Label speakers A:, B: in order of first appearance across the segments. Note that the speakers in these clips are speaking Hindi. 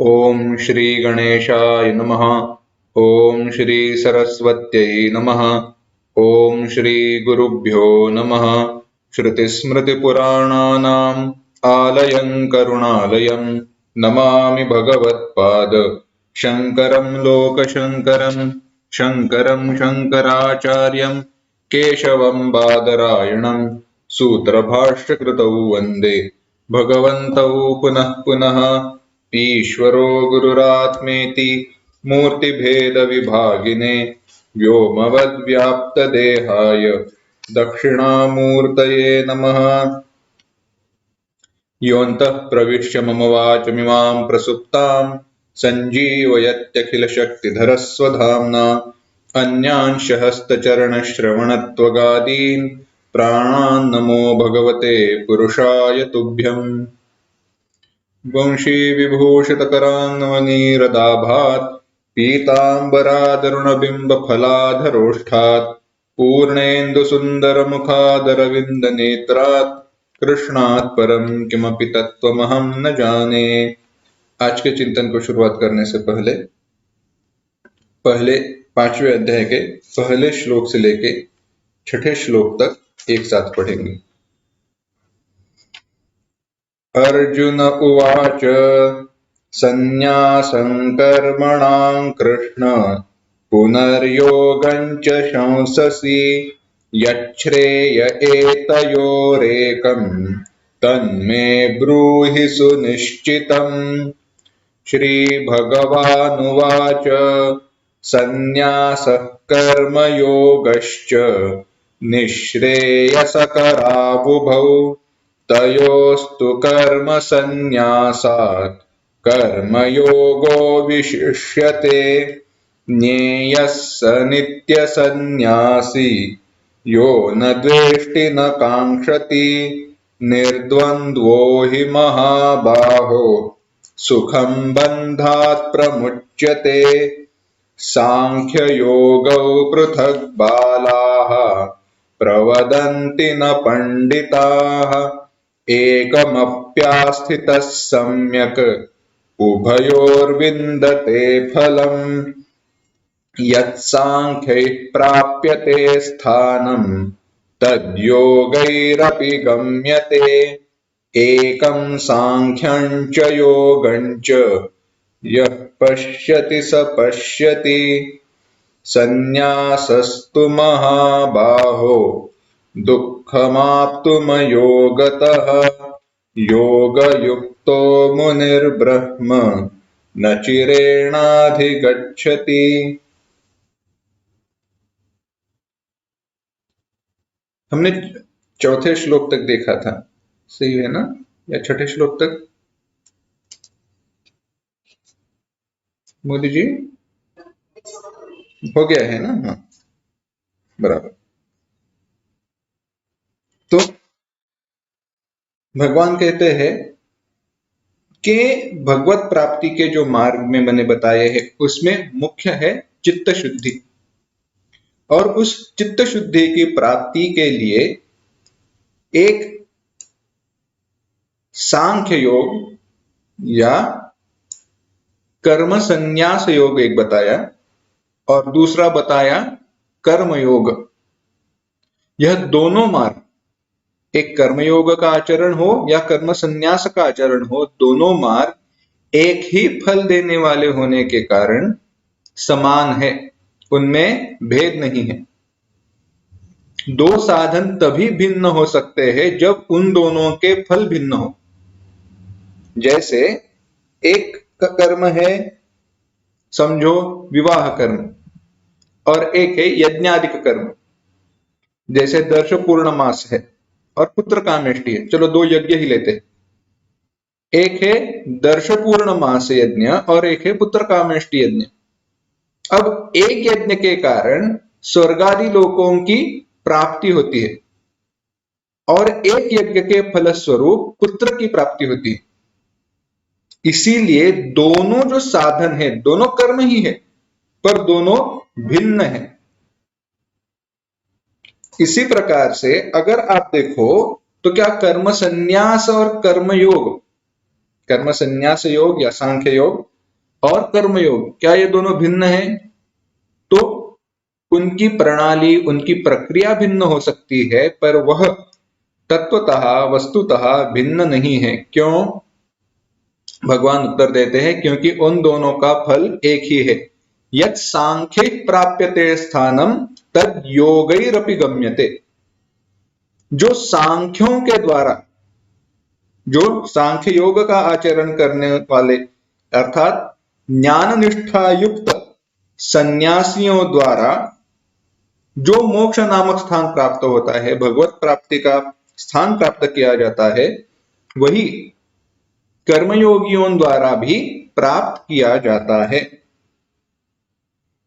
A: ओम श्री गणेशाय नमः। ओम श्री सरस्वत्यै नमः। ओम श्री गुरुभ्यो नमः। श्रुतिस्मृतिपुराणानाम् आलयं करुणालयं नमामि भगवत्पाद शङ्करं लोकशङ्करं शङ्करं शङ्कराचार्यं केशवं बादरायणं सूत्रभाष्यकृतौ वन्दे भगवन्तौ पुनः पुनः। ईश्वरो गुरुरात्मेति मूर्तिभेदविभागिने व्योमवद्व्याप्तदेहाय दक्षिणामूर्तये नमः। योऽन्तः प्रविश्य मम वाचमिमां प्रसुप्तां सञ्जीवयत्यखिलशक्तिधरस्वधाम्ना अन्यांश हस्तचरणश्रवणत्वगादीन् प्राणान् नमो भगवते पुरुषाय तुभ्यम्। वंशी विभूषितकरान्वनीरदाभात् पीताम्बरादरुणबिम्बफलाधरोष्ठात् पूर्णेन्दुसुन्दरमुखादरविन्दनेत्रात् कृष्णात् परं किमपि तत्त्वमहं न जाने। आज के चिंतन को शुरुआत करने से पहले 5वें अध्याय के पहले श्लोक से लेके 6ठे श्लोक तक एक साथ पढ़ेंगे। अर्जुन उवाच सन्न्यासं कर्मणां कृष्ण पुनर्योगं च शंससि यच्छ्रेय एतयोरेकं तन्मे ब्रूहि सुनिश्चितम्। श्रीभगवानुवाच सन्न्यासः कर्मयोगश्च निःश्रेयसकरावुभौ तयोस्तु कर्मसन्न्यासात् कर्मयोगो विशिष्यते। ज्ञेयः स नित्यसन्न्यासी यो न द्वेष्टि न काङ्क्षति निर्द्वन्द्वो हि महाबाहो सुखं बन्धात् प्रमुच्यते। सांख्ययोगौ पृथक् बालाः प्रवदन्ति न पण्डिताः एकमप्यास्थितः सम्यक् उभयोर्विन्दते फलम्। यत्साङ्ख्यैः प्राप्यते स्थानं तद्योगैरपि गम्यते। एकं साङ्ख्यं च योगं च यः पश्यति स पश्यति। सन्न्यासस्तु महाबाहो दुःखमाप्तुमयोगतः योगयुक्तो मुनिर्ब्रह्म न चिरेणाधिगच्छति। हमने चौथे श्लोक तक देखा था, सही है ना? या 6ठे श्लोक तक? मोदी जी हो गया है ना? हाँ, बराबर। तो भगवान कहते हैं कि भगवत प्राप्ति के जो मार्ग में मैंने बताए हैं उसमें मुख्य है चित्त शुद्धि, और उस चित्त शुद्धि की प्राप्ति के लिए एक सांख्य योग या कर्म संन्यास योग एक बताया, और दूसरा बताया कर्म योग। यह दोनों मार्ग, एक कर्मयोग का आचरण हो या कर्म संन्यास का आचरण हो, दोनों मार्ग एक ही फल देने वाले होने के कारण समान है, उनमें भेद नहीं है। दो साधन तभी भिन्न हो सकते हैं जब उन दोनों के फल भिन्न हो। जैसे एक का कर्म है, समझो विवाह कर्म, और एक है यज्ञादिक कर्म, जैसे दर्श पूर्णमास है और पुत्र कामेष्टि है। चलो दो यज्ञ ही लेते हैं, एक है दर्श पूर्णमास यज्ञ और एक है पुत्र कामेष्टि यज्ञ। अब एक यज्ञ के कारण स्वर्गादि लोकों की प्राप्ति होती है और एक यज्ञ के फलस्वरूप पुत्र की प्राप्ति होती है। इसीलिए दोनों जो साधन है, दोनों कर्म ही है, पर दोनों भिन्न है। इसी प्रकार से अगर आप देखो तो क्या कर्म संन्यास और कर्म योग, कर्म संन्यास योग या सांख्य योग और कर्मयोग, क्या ये दोनों भिन्न हैं? तो उनकी प्रणाली, उनकी प्रक्रिया भिन्न हो सकती है, पर वह तत्वतः, वस्तुतः भिन्न नहीं है। क्यों? भगवान उत्तर देते हैं, क्योंकि उन दोनों का फल एक ही है। यत् सांख्ये प्राप्यते स्थानम तद योगैरपि गम्यते। जो सांख्यों के द्वारा, जो सांख्य योग का आचरण करने वाले अर्थात ज्ञान निष्ठा युक्त सन्यासियों द्वारा जो मोक्ष नामक स्थान प्राप्त होता है, भगवत प्राप्ति का स्थान प्राप्त किया जाता है, वही कर्मयोगियों द्वारा भी प्राप्त किया जाता है।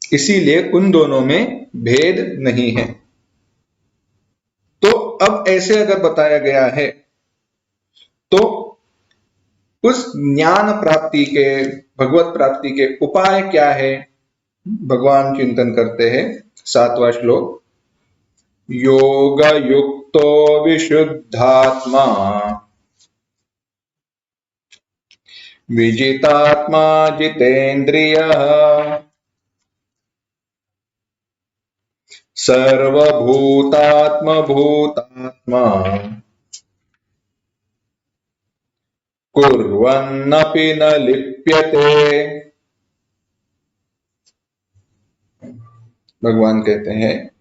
A: इसीलिए उन दोनों में भेद नहीं है। तो अब ऐसे अगर बताया गया है तो उस ज्ञान प्राप्ति के, भगवत प्राप्ति के उपाय क्या है? भगवान चिंतन करते हैं। 7वां श्लोक, योग युक्तो विशुद्धात्मा विजितात्मा जितेन्द्रियः सर्वभूतात्म भूतात्मा कुर्वन्नपि न लिप्यते। भगवान कहते हैं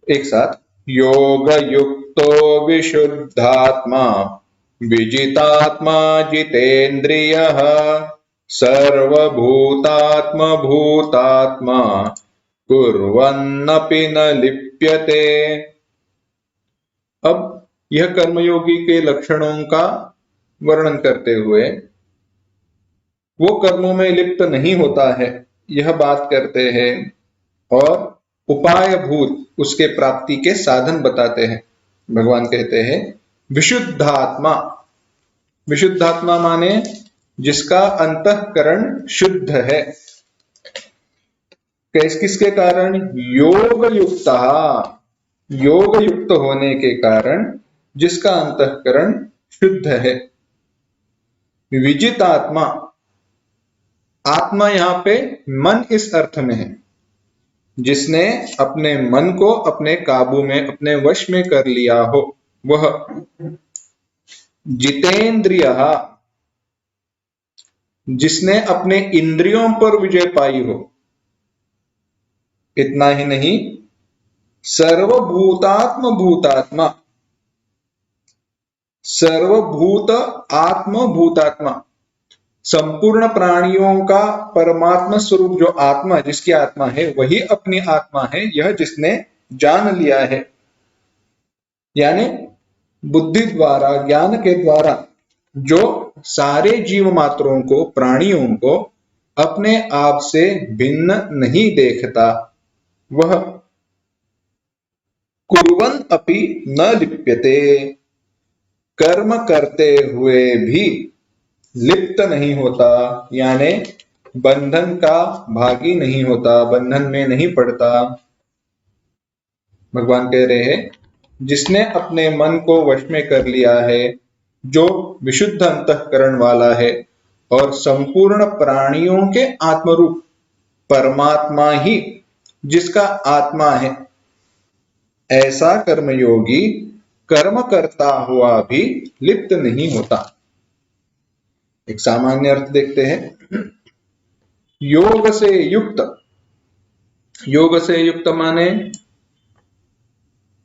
A: एक साथ, योग युक्तो विशुद्धात्मा विजितात्मा जितेन्द्रियः सर्वभूतात्म भूतात्मा कुर्वन्नपि न लिप्यते। अब यह कर्मयोगी के लक्षणों का वर्णन करते हुए वो कर्मों में लिप्त नहीं होता है, यह बात करते हैं और उपाय भूत उसके प्राप्ति के साधन बताते हैं। भगवान कहते हैं विशुद्धात्मा। विशुद्धात्मा माने जिसका अंतःकरण शुद्ध है। किसके कारण? योग युक्ता, योग युक्त होने के कारण जिसका अंतःकरण शुद्ध है। विजित आत्मा, आत्मा यहां पे मन इस अर्थ में है, जिसने अपने मन को अपने काबू में, अपने वश में कर लिया हो, वह जितेंद्रिय, जिसने अपने इंद्रियों पर विजय पाई हो। इतना ही नहीं, सर्वभूतात्म भूतात्मा, सर्वभूत आत्म भूतात्मा, संपूर्ण प्राणियों का परमात्मा स्वरूप जो आत्मा, जिसकी आत्मा है वही अपनी आत्मा है, यह जिसने जान लिया है। यानी बुद्धि द्वारा, ज्ञान के द्वारा जो सारे जीव मात्रों को, प्राणियों को अपने आप से भिन्न नहीं देखता, वह कुर्वन् अपि न लिप्यते, कर्म करते हुए भी लिप्त नहीं होता, यानी बंधन का भागी नहीं होता, बंधन में नहीं पड़ता। भगवान कह रहे हैं जिसने अपने मन को वश में कर लिया है, जो विशुद्ध अंतःकरण वाला है और संपूर्ण प्राणियों के आत्मरूप परमात्मा ही जिसका आत्मा है, ऐसा कर्मयोगी कर्म करता हुआ भी लिप्त नहीं होता। एक सामान्य अर्थ देखते हैं। योग से युक्त, योग से युक्त माने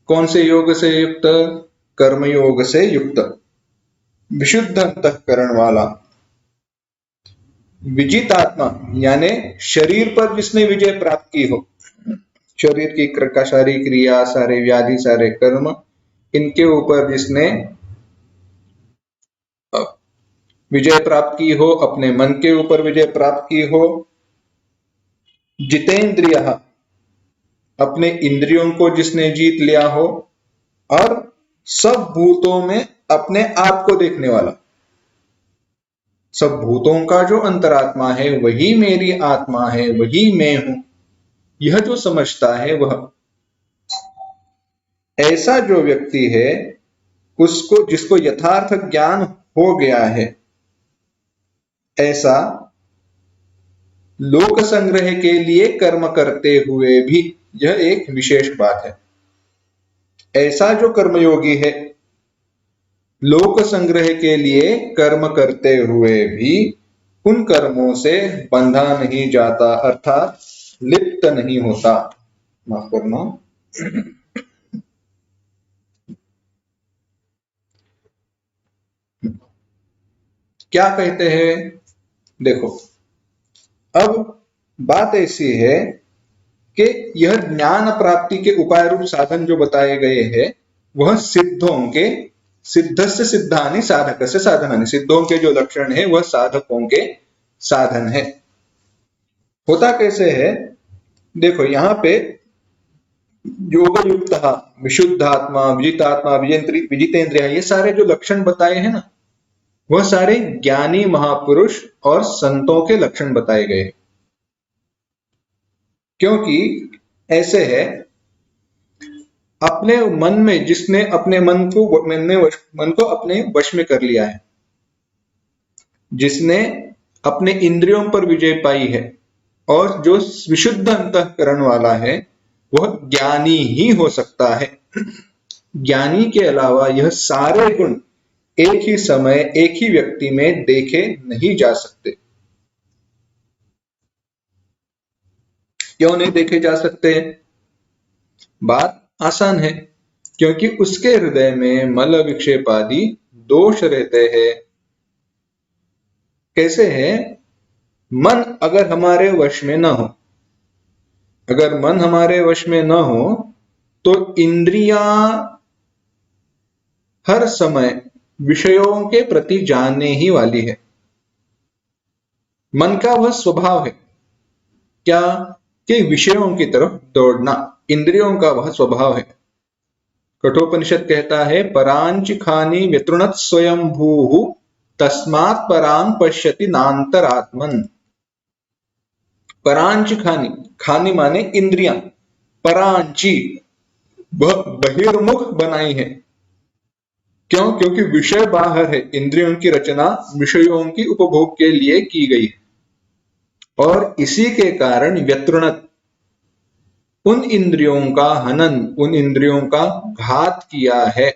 A: कौन से योग से युक्त? कर्मयोग से युक्त, विशुद्ध अंतःकरण वाला। विजित आत्मा यानी शरीर पर जिसने विजय प्राप्त की हो, शरीर की सारी क्रिया, सारे व्याधि, सारे कर्म, इनके ऊपर जिसने विजय प्राप्त की हो, अपने मन के ऊपर विजय प्राप्त की हो। जितेंद्रिय, अपने इंद्रियों को जिसने जीत लिया हो, और सब भूतों में अपने आप को देखने वाला। सब भूतों का जो अंतरात्मा है वही मेरी आत्मा है, वही मैं हूं, यह जो समझता है, वह ऐसा जो व्यक्ति है, उसको, जिसको यथार्थ ज्ञान हो गया है, ऐसा लोक संग्रह के लिए कर्म करते हुए भी, यह एक विशेष बात है। ऐसा जो कर्मयोगी है, लोक संग्रह के लिए कर्म करते हुए भी उन कर्मों से बंधा नहीं जाता, अर्थात लिप्त नहीं होता। माफ करना। क्या कहते हैं, देखो, अब बात ऐसी है कि यह ज्ञान प्राप्ति के उपाय रूप साधन जो बताए गए हैं, वह सिद्धों के, सिद्धस्य सिद्धानि साधक से साधनानि, सिद्धों के जो लक्षण है वह साधकों के साधन है। होता कैसे है, देखो यहां पे योग युक्त विशुद्धात्मा, विजितात्मा, विजितेंद्रिय, ये सारे जो लक्षण बताए हैं ना, वह सारे ज्ञानी महापुरुष और संतों के लक्षण बताए गए। क्योंकि ऐसे है, अपने मन में जिसने अपने मन को अपने वश में कर लिया है, जिसने अपने इंद्रियों पर विजय पाई है, और जो विशुद्ध अंतःकरण वाला है, वह ज्ञानी ही हो सकता है। ज्ञानी के अलावा यह सारे गुण एक ही समय एक ही व्यक्ति में देखे नहीं जा सकते। क्यों नहीं देखे जा सकते? बात आसान है, क्योंकि उसके हृदय में मल विक्षेप आदि दोष रहते हैं। कैसे है, मन अगर हमारे वश में न हो, अगर मन हमारे वश में न हो तो इंद्रियां हर समय विषयों के प्रति जानने ही वाली है। मन का वह स्वभाव है क्या, कि विषयों की तरफ दौड़ना, इंद्रियों का वह स्वभाव है। कठोपनिषद कहता है, परांच खानी व्यतृणत स्वयं भू तस्मात् परांग पश्यति नान्तरात्मन। परांच खानी, खानी माने इंद्रियां, परांची वह बहिर्मुख बनाई है। क्यों? क्योंकि विषय बाहर है, इंद्रियों की रचना विषयों की उपभोग के लिए की गई है, और इसी के कारण व्यतृणत, उन इंद्रियों का हनन, उन इंद्रियों का घात किया है।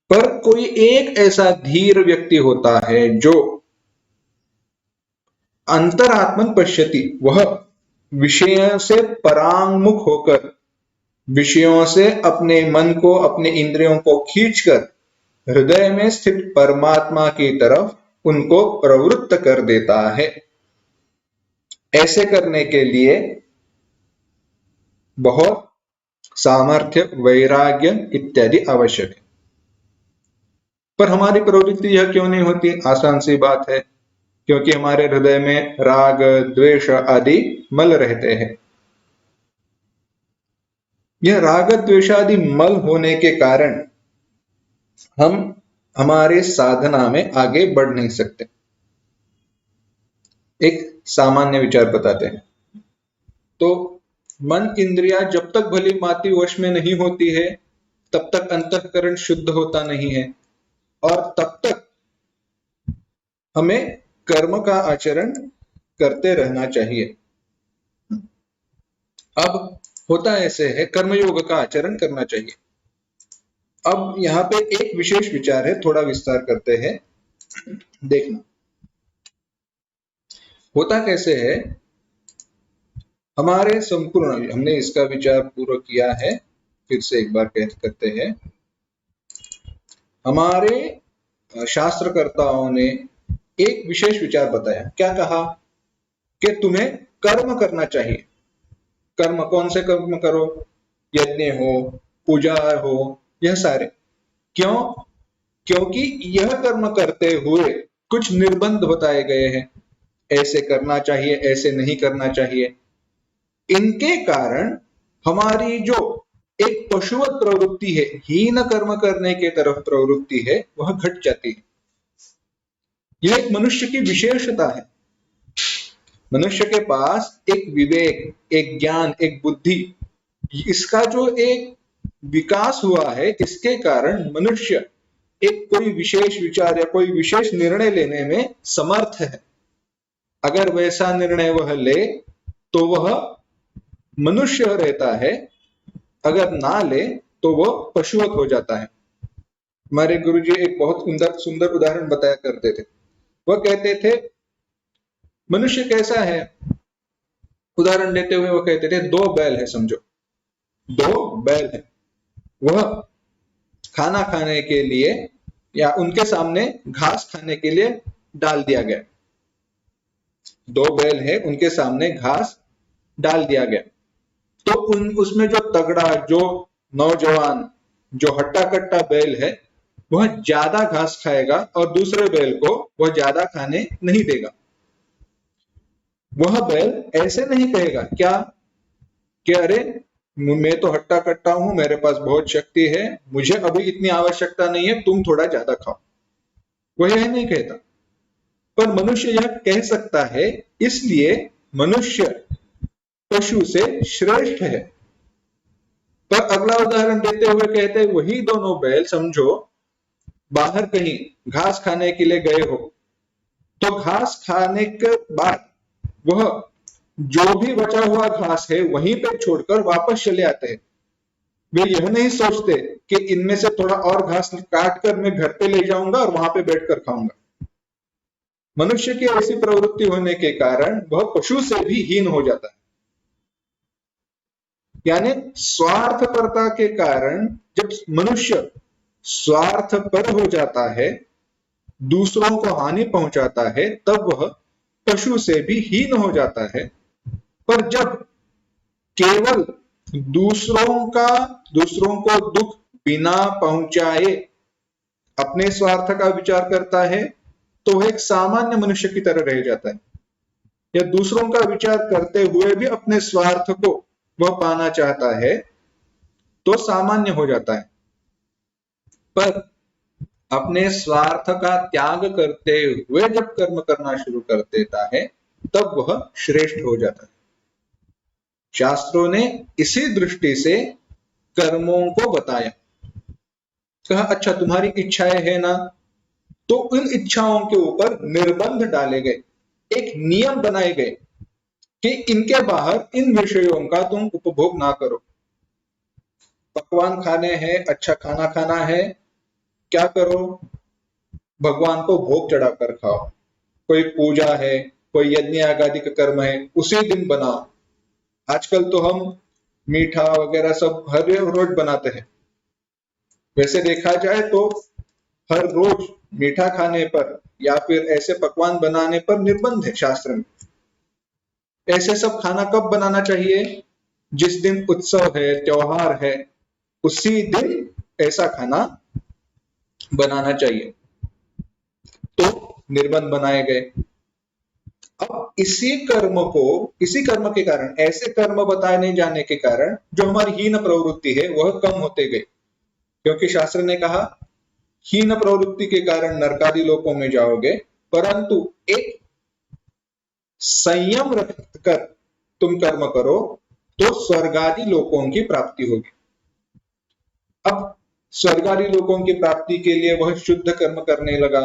A: पर कोई एक ऐसा धीर व्यक्ति होता है जो अंतरात्मन पश्यति, वह विषय से परांगमुख होकर, विषयों से अपने मन को, अपने इंद्रियों को खींचकर हृदय में स्थित परमात्मा की तरफ उनको प्रवृत्त कर देता है। ऐसे करने के लिए बहुत सामर्थ्य, वैराग्य इत्यादि आवश्यक है। पर हमारी प्रवृत्ति यह क्यों नहीं होती? आसान सी बात है, क्योंकि हमारे हृदय में राग, द्वेष आदि मल रहते हैं। यह राग, द्वेष आदि मल होने के कारण हम हमारे साधना में आगे बढ़ नहीं सकते। एक सामान्य विचार बताते हैं, तो मन इंद्रिया जब तक भली माती वश में नहीं होती है, तब तक अंतःकरण शुद्ध होता नहीं है, और तब तक हमें कर्म का आचरण करते रहना चाहिए। अब होता ऐसे है, कर्मयोग का आचरण करना चाहिए। अब यहाँ पे एक विशेष विचार है, थोड़ा विस्तार करते हैं, देखना। होता कैसे है, हमारे संपूर्ण, हमने इसका विचार पूरा किया है, फिर से एक बार करते हैं। हमारे शास्त्रकर्ताओं ने एक विशेष विचार बताया। क्या कहा? कि तुम्हें कर्म करना चाहिए। कर्म कौन से कर्म करो? यज्ञ हो, पूजा हो, यह सारे। क्यों? क्योंकि यह कर्म करते हुए कुछ निर्बंध बताए गए हैं, ऐसे करना चाहिए, ऐसे नहीं करना चाहिए। इनके कारण हमारी जो एक पशुवत प्रवृत्ति है, हीन कर्म करने के तरफ प्रवृत्ति है, वह घट जाती है। यह एक मनुष्य की विशेषता है। मनुष्य के पास एक विवेक, एक ज्ञान, एक बुद्धि, इसका जो एक विकास हुआ है, इसके कारण मनुष्य एक कोई विशेष विचार या कोई विशेष निर्णय लेने में समर्थ है। अगर वैसा निर्णय वह ले तो वह मनुष्य रहता है, अगर ना ले तो वह पशुवत हो जाता है। हमारे गुरुजी एक बहुत सुंदर सुंदर उदाहरण बताया करते थे। वह कहते थे मनुष्य कैसा है, उदाहरण देते हुए वो कहते थे दो बैल है, समझो दो बैल है, वह खाना खाने के लिए या उनके सामने घास खाने के लिए डाल दिया गया। दो बैल है, उनके सामने घास डाल दिया गया, तो उसमें जो तगड़ा, जो नौजवान, जो हट्टा कट्टा बैल है वह ज्यादा घास खाएगा और दूसरे बैल को वह ज्यादा खाने नहीं देगा। वह बैल ऐसे नहीं कहेगा क्या कि अरे मैं तो हट्टा कट्टा हूं, मेरे पास बहुत शक्ति है, मुझे अभी इतनी आवश्यकता नहीं है, तुम थोड़ा ज्यादा खाओ। वह यह नहीं कहता। पर मनुष्य यह कह सकता है, इसलिए मनुष्य पशु से श्रेष्ठ है। पर अगला उदाहरण देते हुए कहते हैं वही दोनों बैल समझो बाहर कहीं घास खाने के लिए गए हो, तो घास खाने के बाद वह जो भी बचा हुआ घास है वहीं पे छोड़कर वापस चले आते हैं। वे यह नहीं सोचते कि इनमें से थोड़ा और घास काट कर मैं घर पे ले जाऊंगा और वहां पे बैठकर खाऊंगा। मनुष्य की ऐसी प्रवृत्ति होने के कारण वह पशु से भी हीन हो जाता है। यानी स्वार्थपरता के कारण जब मनुष्य स्वार्थपर हो जाता है, दूसरों को हानि पहुंचाता है, तब वह पशु से भी हीन हो जाता है। पर जब केवल दूसरों को दुख बिना पहुंचाए अपने स्वार्थ का विचार करता है तो वह एक सामान्य मनुष्य की तरह रह जाता है। या दूसरों का विचार करते हुए भी अपने स्वार्थ को वह पाना चाहता है तो सामान्य हो जाता है। पर अपने स्वार्थ का त्याग करते हुए जब कर्म करना शुरू कर देता है तब वह श्रेष्ठ हो जाता है। शास्त्रों ने इसी दृष्टि से कर्मों को बताया। कहा अच्छा तुम्हारी इच्छाएं है ना, तो इन इच्छाओं के ऊपर निर्बंध डाले गए, एक नियम बनाए गए कि इनके बाहर इन विषयों का तुम उपभोग ना करो। पकवान खाने हैं, अच्छा खाना खाना है, क्या करो, भगवान को भोग चढ़ाकर खाओ। कोई पूजा है, कोई यज्ञ आदि का कर्म है, उसी दिन बनाओ। आजकल तो हम मीठा वगैरह सब हर रोज बनाते हैं। वैसे देखा जाए तो हर रोज मीठा खाने पर या फिर ऐसे पकवान बनाने पर निर्बंध है शास्त्र में। ऐसे सब खाना कब बनाना चाहिए, जिस दिन उत्सव है, त्योहार है, उसी दिन ऐसा खाना बनाना चाहिए। तो निर्बंध बनाए गए। अब इसी कर्म के कारण, ऐसे कर्म बताए नहीं जाने के कारण जो हमारी हीन प्रवृत्ति है वह कम होते गए। क्योंकि शास्त्र ने कहा हीन प्रवृत्ति के कारण नरकादि लोकों में जाओगे, परंतु एक संयम रख कर तुम कर्म करो तो स्वर्गादि लोकों की प्राप्ति होगी। अब स्वर्गादि लोकों की प्राप्ति के लिए वह शुद्ध कर्म करने लगा,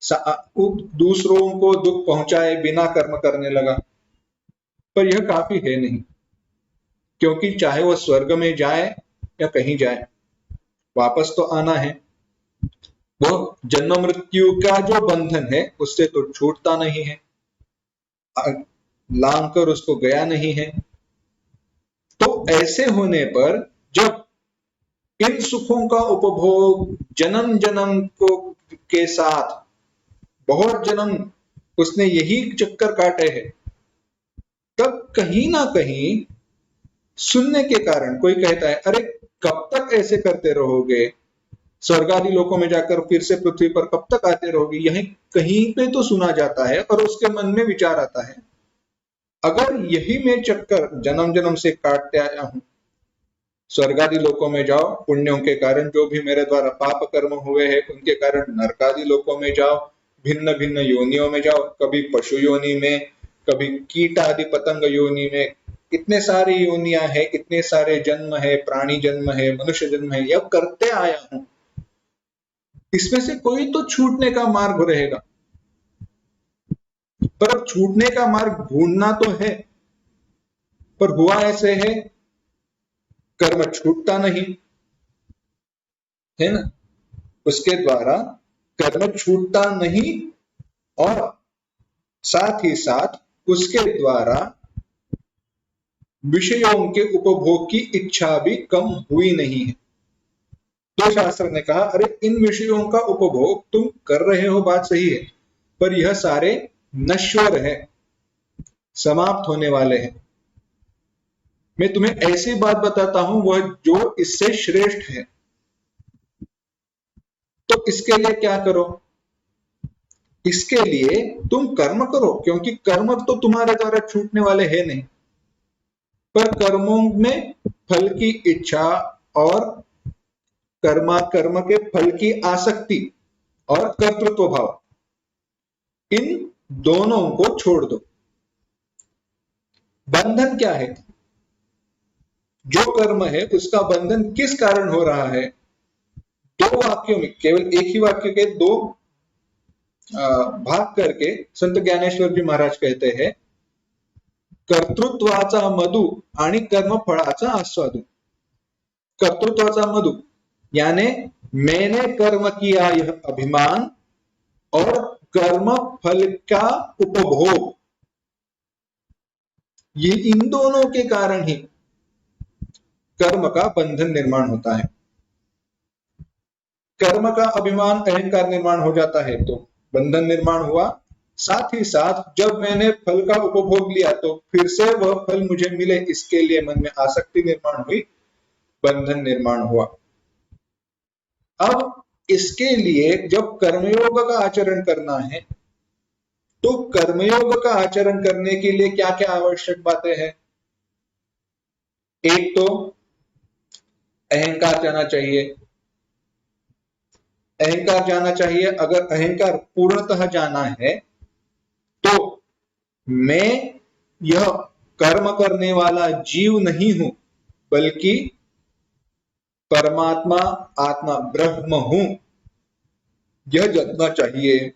A: दूसरों को दुख पहुंचाए बिना कर्म करने लगा। पर यह काफी है नहीं, क्योंकि चाहे वह स्वर्ग में जाए या कहीं जाए वापस तो आना है। वह जन्म मृत्यु का जो बंधन है उससे तो छूटता नहीं है, लांग कर उसको गया नहीं है। तो ऐसे होने पर जब इन सुखों का उपभोग जन्म जन्म को के साथ बहुत जन्म उसने यही चक्कर काटे हैं, तब कहीं ना कहीं सुनने के कारण कोई कहता है अरे कब तक ऐसे करते रहोगे, स्वर्गादि लोकों में जाकर फिर से पृथ्वी पर कब तक आते रहोगे। यही कहीं पे तो सुना जाता है और उसके मन में विचार आता है अगर यही मैं चक्कर जन्म जन्म से काटते आया हूं, स्वर्गादि लोकों में जाओ, पुण्यों के कारण जो भी मेरे द्वारा पाप कर्म हुए हैं उनके कारण नरकादि लोकों में जाओ, भिन्न भिन्न योनियों में जाओ, कभी पशु योनि में, कभी कीट आदि पतंग योनि में, इतने सारी योनियां हैं, इतने सारे जन्म है, प्राणी जन्म है, मनुष्य जन्म है, यह करते आया हूं। इसमें से कोई तो छूटने का मार्ग रहेगा, पर अब छूटने का मार्ग ढूंढना तो है, पर हुआ ऐसे है कर्म छूटता नहीं, है ना। उसके द्वारा कर्म छूटता नहीं और साथ ही साथ उसके द्वारा विषयों के उपभोग की इच्छा भी कम हुई नहीं है। तो शास्त्र ने कहा अरे इन विषयों का उपभोग तुम कर रहे हो, बात सही है, पर यह सारे नश्वर है, समाप्त होने वाले हैं। मैं तुम्हें ऐसी बात बताता हूं वह जो इससे श्रेष्ठ है। तो इसके लिए क्या करो? इसके लिए तुम कर्म करो, क्योंकि कर्म तो तुम्हारे द्वारा छूटने वाले हैं नहीं, पर कर्मों में फल की इच्छा और कर्म के फल की आसक्ति और कर्तृत्व भाव, इन दोनों को छोड़ दो। बंधन क्या है? जो कर्म है उसका बंधन किस कारण हो रहा है? दो वाक्यों में, केवल एक ही वाक्य के दो भाग करके संत ज्ञानेश्वर जी महाराज कहते हैं, कर्तृत्वाचा मधु आणि कर्मफळाचा आस्वादू। कर्तृत्वाचा मधु यानी मैंने कर्म किया यह अभिमान और कर्म फल का उपभोग, ये इन दोनों के कारण ही कर्म का बंधन निर्माण होता है। कर्म का अभिमान अहंकार निर्माण हो जाता है तो बंधन निर्माण हुआ, साथ ही साथ जब मैंने फल का उपभोग लिया तो फिर से वह फल मुझे मिले इसके लिए मन में आसक्ति निर्माण हुई, बंधन निर्माण हुआ। अब इसके लिए जब कर्मयोग का आचरण करना है तो कर्मयोग का आचरण करने के लिए क्या क्या आवश्यक बातें हैं? एक तो अहंकार जाना चाहिए। अहंकार जाना चाहिए। अगर अहंकार पूर्णतः जाना है तो मैं यह कर्म करने वाला जीव नहीं हूं, बल्कि परमात्मा आत्मा ब्रह्म हूं, यह जानना चाहिए।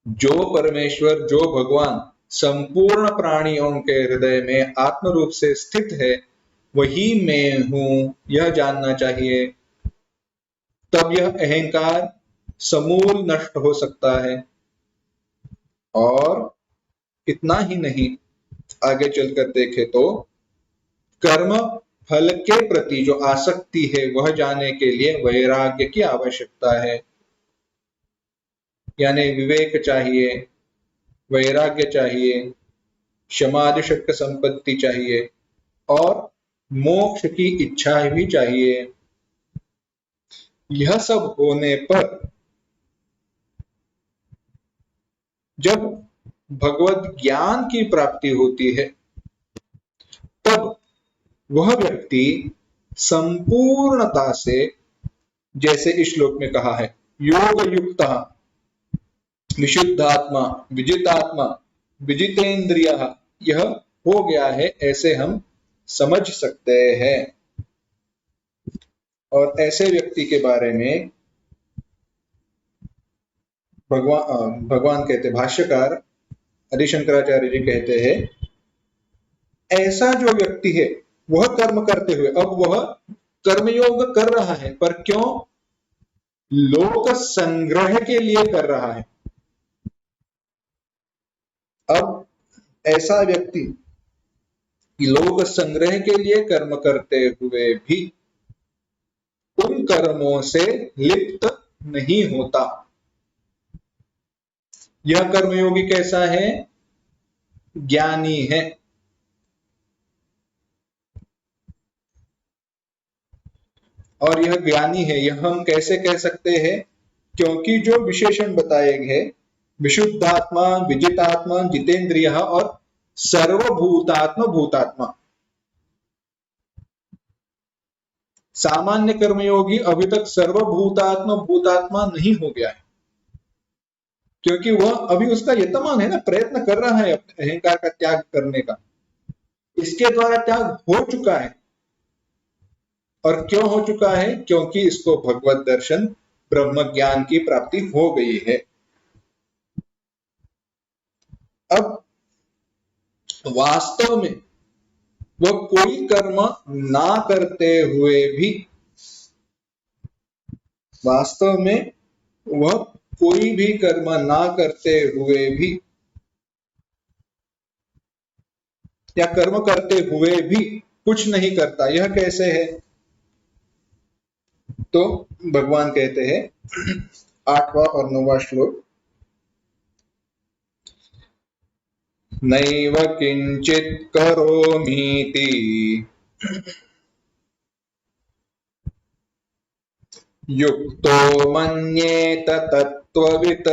A: जो परमेश्वर, जो भगवान संपूर्ण प्राणियों के हृदय में आत्म रूप से स्थित है वही मैं हूं, यह जानना चाहिए। तब यह अहंकार समूल नष्ट हो सकता है। और इतना ही नहीं, आगे चलकर देखें तो कर्म फल के प्रति जो आसक्ति है वह जाने के लिए वैराग्य की आवश्यकता है, यानी विवेक चाहिए, वैराग्य चाहिए, समाधि षट्क संपत्ति चाहिए और मोक्ष की इच्छा भी चाहिए। यह सब होने पर जब भगवत ज्ञान की प्राप्ति होती है तब वह व्यक्ति संपूर्णता से, जैसे इस श्लोक में कहा है, योग युक्त विशुद्धात्मा विजितात्मा विजितेंद्रिय, यह हो गया है, ऐसे हम समझ सकते हैं। और ऐसे व्यक्ति के बारे में भगवान कहते, भाष्यकार आदि शंकराचार्य जी कहते हैं, ऐसा जो व्यक्ति है वह कर्म करते हुए अब वह कर्मयोग कर रहा है, पर क्यों? लोक संग्रह के लिए कर रहा है। अब ऐसा व्यक्ति लोक संग्रह के लिए कर्म करते हुए भी उन कर्मों से लिप्त नहीं होता। यह कर्मयोगी कैसा है? ज्ञानी है। और यह ज्ञानी है, यह हम कैसे कह सकते हैं? क्योंकि जो विशेषण बताए गए, विशुद्धात्मा, विजितात्मा, जितेंद्रिय और सर्वभूतात्मा भूतात्मा, सामान्य कर्मयोगी अभी तक सर्वभूतात्मा भूतात्मा नहीं हो गया है, क्योंकि वह अभी उसका यतमान है ना, प्रयत्न कर रहा है अपने अहंकार का त्याग करने का, इसके द्वारा त्याग हो चुका है। और क्यों हो चुका है? क्योंकि इसको भगवत दर्शन ब्रह्म ज्ञान की प्राप्ति हो गई है। अब वास्तव में वह कोई कर्म ना करते हुए भी, वास्तव में वह कोई भी कर्म ना करते हुए भी या कर्म करते हुए भी कुछ नहीं करता, यह कैसे है? तो भगवान कहते हैं 8वां और 9वां श्लोक, नैव किंचित करोमीति युक्तो मन्येत तत्त्ववित्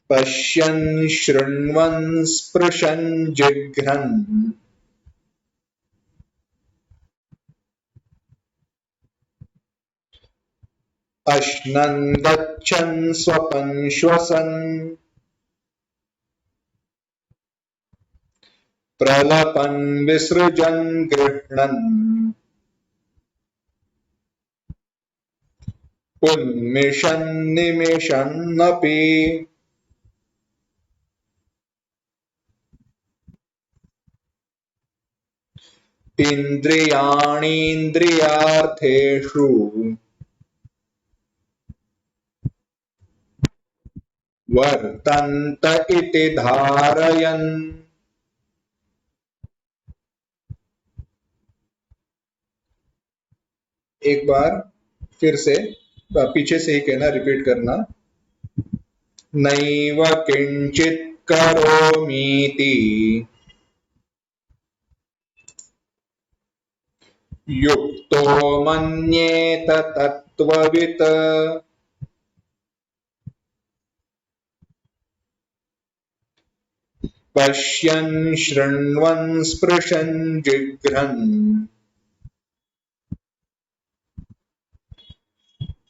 A: पश्यन् शृण्वन् स्पृशन् जिघ्रन् अश्नन् गच्छन् स्वपन् श्वसन् प्रलपन् विसृजन् गृह्णन् उन्मिषन् निमिषन्नपि। इन्द्रियाणीन्द्रियार्थेषु वर्तन्त इति धारयन्। एक बार फिर से पीछे से ही कहना, रिपीट करना, नैव किंचित करोमीति युक्तो मन्येत तत्त्ववित् पश्यन् शृण्वन् स्पृशन् जिघ्रन्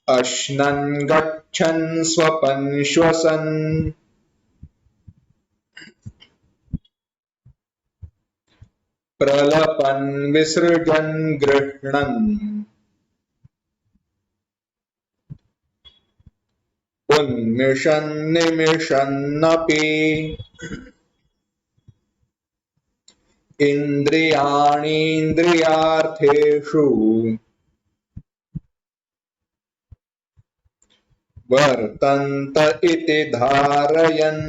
A: अश्नन् गच्छन् स्वपन् श्वसन् प्रलपन् विसृजन् गृह्णन् उन्मिषन् निमिषन्नपि। इन्द्रियाणीन्द्रियार्थेषु वर्तन्त इति धारयन्।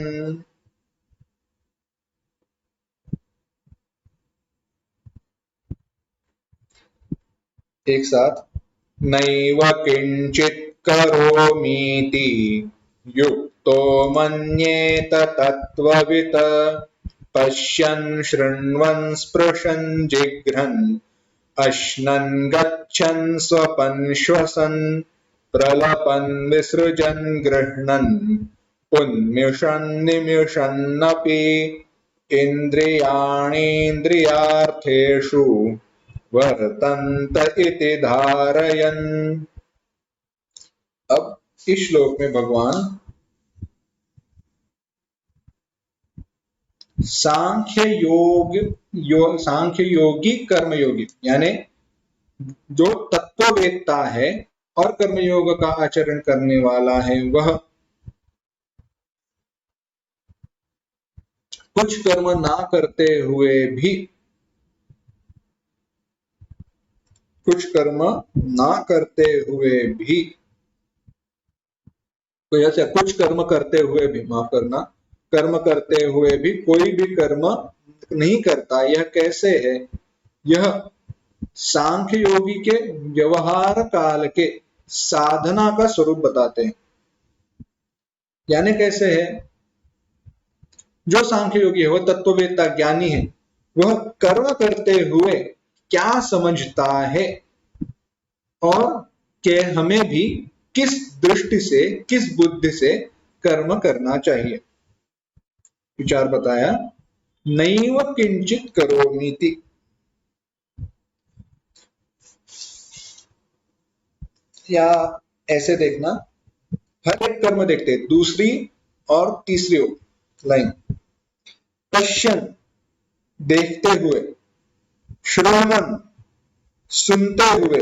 A: एक साथ, नैव किंचित करोमीति युक्तो मन्येत तत्त्ववित् पश्यन् शृण्वन् स्पृशन् जिघ्रन् अश्नन् गच्छन् स्वपन् श्वसन् प्रलपन् विसृजन् गृह्णन् उन्मिषन् निमिषन्नपि। इन्द्रियाणीन्द्रियार्थेषु वर्तन्त इति धारयन्। अब इस श्लोक में भगवान सांख्य योगी कर्मयोगी, यानी जो तत्ववेत्ता है और कर्मयोग का आचरण करने वाला है, वह कुछ कर्म ना करते हुए भी, कुछ कर्म ना करते हुए भी, तो ऐसे कुछ कर्म करते हुए भी, माफ करना, कर्म करते हुए भी कोई भी कर्म नहीं करता, यह कैसे है? यह सांख्य योगी के व्यवहार काल के साधना का स्वरूप बताते हैं। यानी कैसे है? जो सांख्य योगी है, वह तत्ववेत्ता ज्ञानी है, वह कर्म करते हुए क्या समझता है और कि हमें भी किस दृष्टि से, किस बुद्धि से कर्म करना चाहिए। विचार बताया, नैव किंचित करोमीति, या ऐसे देखना, हर एक कर्म देखते दूसरी और तीसरी ओर, लाइन। पश्यन देखते हुए, श्रवणन सुनते हुए,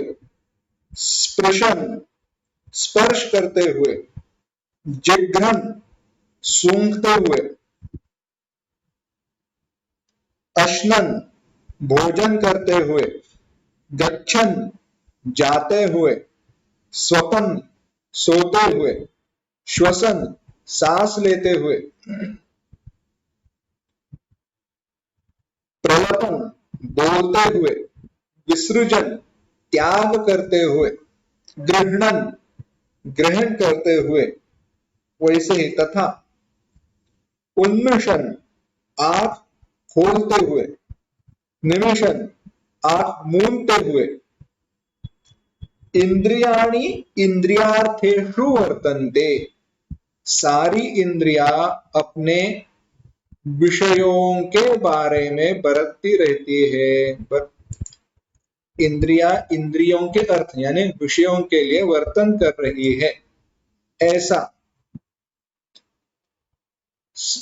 A: स्पृशन स्पर्श करते हुए, जिघ्रन सूंघते हुए, अश्नन भोजन करते हुए, गच्छन जाते हुए, स्वपन सोते हुए, श्वसन सांस लेते हुए, प्रलपन बोलते हुए, विसृजन त्याग करते हुए, गृहणन ग्रहण करते हुए, वैसे ही तथा उन्मिषण आंख खोलते हुए, निमिषण आंख मूंदते हुए, इंद्रियाणि इंद्रियार्थेषु वर्तन्ते, सारी इंद्रिया अपने विषयों के बारे में बरतती रहती है। इंद्रिया इंद्रियों के अर्थ यानी विषयों के लिए वर्तन कर रही है, ऐसा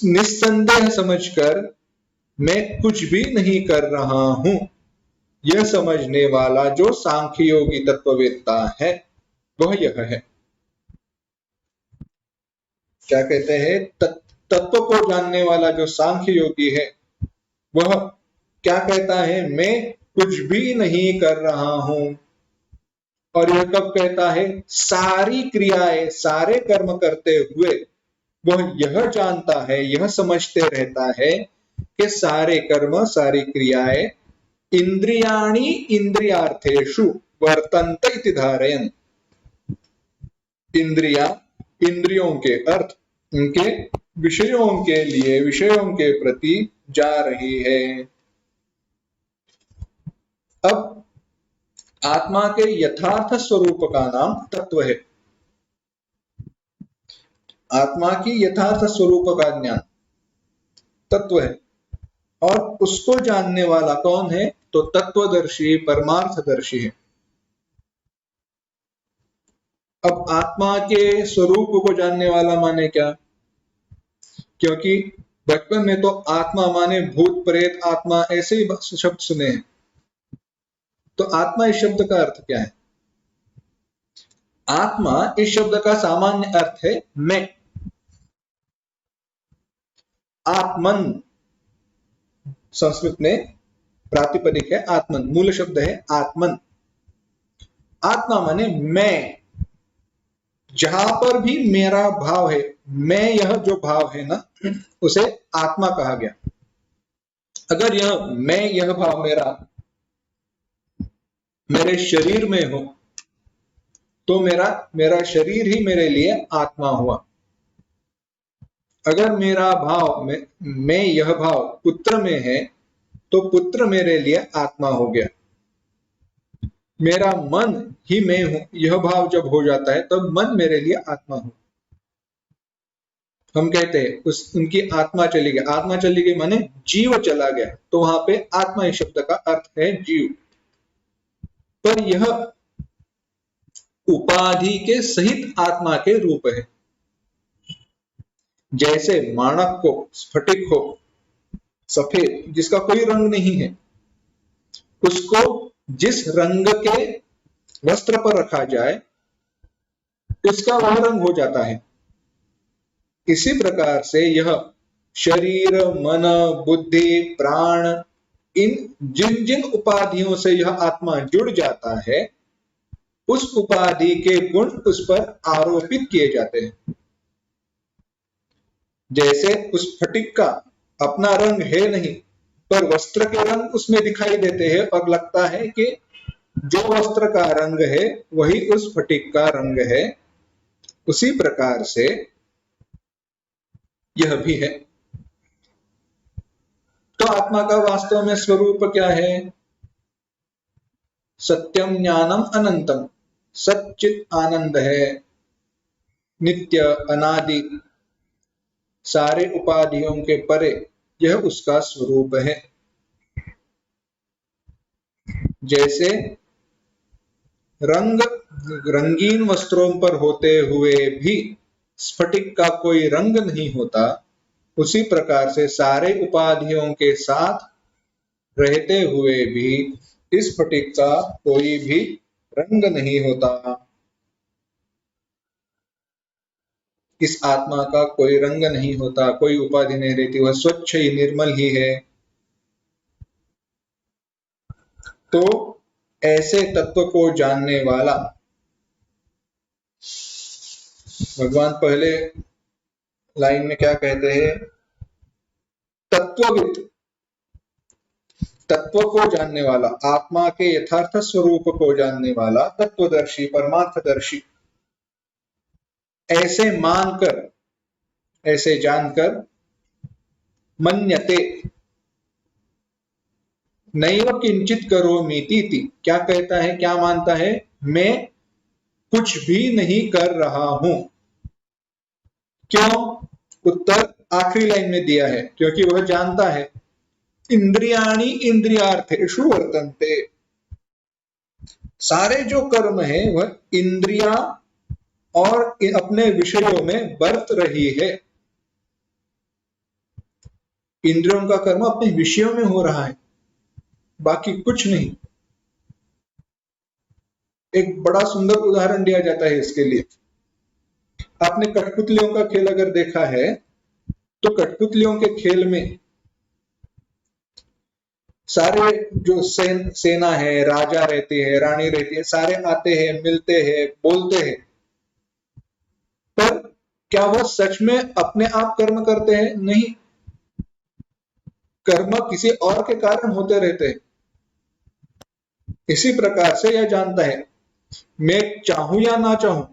A: निस्संदेह समझकर मैं कुछ भी नहीं कर रहा हूं, यह समझने वाला जो सांख्य योगी तत्ववेत्ता है वह यह है। क्या कहते हैं? तत्व को जानने वाला जो सांख्य योगी है वह क्या कहता है? मैं कुछ भी नहीं कर रहा हूं। और यह कब कहता है? सारी क्रियाएं सारे कर्म करते हुए वह यह जानता है, यह समझते रहता है कि सारे कर्म सारी क्रियाएं इंद्रियाणि इंद्रियार्थेषु वर्तन्त इति धारयन्, इंद्रिया इंद्रियों के अर्थ उनके विषयों के लिए विषयों के प्रति जा रही है। अब आत्मा के यथार्थ स्वरूप का नाम तत्व है। आत्मा की यथार्थ स्वरूप का ज्ञान तत्व है, और उसको जानने वाला कौन है? तो तत्वदर्शी परमार्थदर्शी है। अब आत्मा के स्वरूप को जानने वाला माने क्या? क्योंकि बचपन में तो आत्मा माने भूत प्रेत आत्मा ऐसे ही शब्द सुने हैं। तो आत्मा इस शब्द का अर्थ क्या है? आत्मा इस शब्द का सामान्य अर्थ है मैं। आत्मन संस्कृत में प्रातिपदिक है आत्मन, मूल शब्द है आत्मन। आत्मा माने मैं, जहां पर भी मेरा भाव है, मैं यह जो भाव है ना, उसे आत्मा कहा गया। अगर यह मैं यह भाव मेरे शरीर में हो तो मेरा शरीर ही मेरे लिए आत्मा हुआ। अगर मेरा भाव मैं यह भाव पुत्र में है तो पुत्र मेरे लिए आत्मा हो गया। मेरा मन ही मैं हूं यह भाव जब हो जाता है तब मन मेरे लिए आत्मा हो। हम कहते हैं उनकी आत्मा चली गई। आत्मा चली गई माने जीव चला गया, तो वहां पे आत्मा इस शब्द का अर्थ है जीव। पर यह उपाधि के सहित आत्मा के रूप है। जैसे माणक को, स्फटिक हो, सफेद जिसका कोई रंग नहीं है, उसको जिस रंग के वस्त्र पर रखा जाए उसका वह रंग हो जाता है। इसी प्रकार से यह शरीर, मन, बुद्धि, प्राण, इन जिन जिन उपाधियों से यह आत्मा जुड़ जाता है उस उपाधि के गुण उस पर आरोपित किए जाते हैं। जैसे उस फटिक का अपना रंग है नहीं, पर वस्त्र के रंग उसमें दिखाई देते हैं और लगता है कि जो वस्त्र का रंग है वही उस फटिक का रंग है। उसी प्रकार से यह भी है। तो आत्मा का वास्तव में स्वरूप क्या है? सत्यम ज्ञानम अनंतम, सच्चित आनंद है, नित्य अनादि, सारे उपाधियों के परे यह उसका स्वरूप है। जैसे रंगीन वस्त्रों पर होते हुए भी स्फटिक का कोई रंग नहीं होता, उसी प्रकार से सारे उपाधियों के साथ रहते हुए भी इस स्फटिक का कोई भी रंग नहीं होता। इस आत्मा का कोई रंग नहीं होता, कोई उपाधि नहीं रहती, वह स्वच्छ ही निर्मल ही है। तो ऐसे तत्व को जानने वाला भगवान पहले लाइन में क्या कहते हैं? तत्वविद, तत्व को जानने वाला, आत्मा के यथार्थ स्वरूप को जानने वाला, तत्वदर्शी, परमार्थदर्शी, ऐसे मानकर, ऐसे जानकर, मन्यते नैव किंचित करोमीति, क्या कहता है, क्या मानता है? मैं कुछ भी नहीं कर रहा हूं। क्यों? उत्तर आखिरी लाइन में दिया है, क्योंकि वह जानता है इंद्रियाणि इंद्रियार्थेषु वर्तन्ते, सारे जो कर्म है वह इंद्रिया और अपने विषयों में बरत रही है। इंद्रियों का कर्म अपने विषयों में हो रहा है, बाकी कुछ नहीं। एक बड़ा सुंदर उदाहरण दिया जाता है इसके लिए। आपने कठपुतलियों का खेल अगर देखा है तो कठपुतलियों के खेल में सारे जो सेना है, राजा रहते हैं, रानी रहती है, सारे आते हैं, मिलते हैं, बोलते हैं, पर क्या वह सच में अपने आप कर्म करते हैं? नहीं, कर्म किसी और के कारण होते रहते हैं। इसी प्रकार से यह जानता है, मैं चाहूं या ना चाहूं,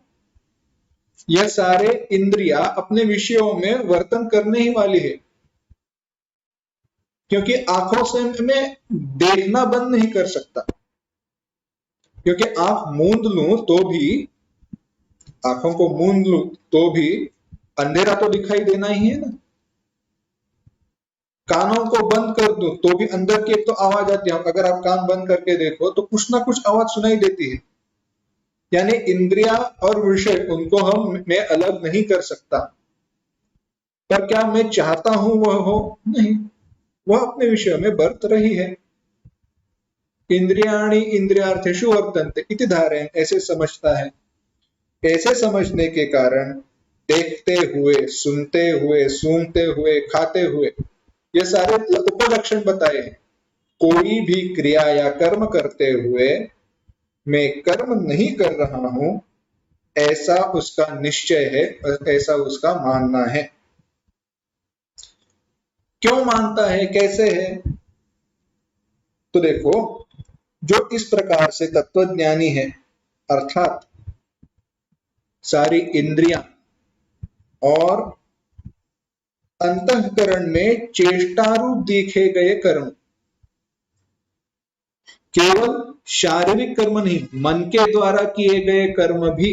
A: यह सारे इंद्रियां अपने विषयों में वर्तन करने ही वाली है, क्योंकि आंखों से मैं देखना बंद नहीं कर सकता, क्योंकि आंख मूंद लूं तो भी, आंखों को मूंद लूं तो भी अंधेरा तो दिखाई देना ही है ना। कानों को बंद कर दूं तो भी अंदर की एक तो आवाज आती है, अगर आप कान बंद करके देखो तो कुछ ना कुछ आवाज सुनाई देती है। यानी इंद्रिया और विषय, उनको मैं अलग नहीं कर सकता। पर क्या मैं चाहता हूं वह हो? नहीं, वह अपने विषय में बरत रही है। इंद्रियाणि इंद्रियार्थेषु वर्तन्ते इति धारयन्, ऐसे समझता है। ऐसे समझने के कारण देखते हुए, सुनते हुए, सूंघते हुए, खाते हुए, ये सारे उपलक्षण बताए हैं। कोई भी क्रिया या कर्म करते हुए मैं कर्म नहीं कर रहा हूं, ऐसा उसका निश्चय है, ऐसा उसका मानना है। क्यों मानता है, कैसे है? तो देखो, जो इस प्रकार से तत्वज्ञानी है, अर्थात सारी इंद्रियां और अंतःकरण में चेष्टारूप देखे गए कर्म, केवल शारीरिक कर्म नहीं, मन के द्वारा किए गए कर्म भी,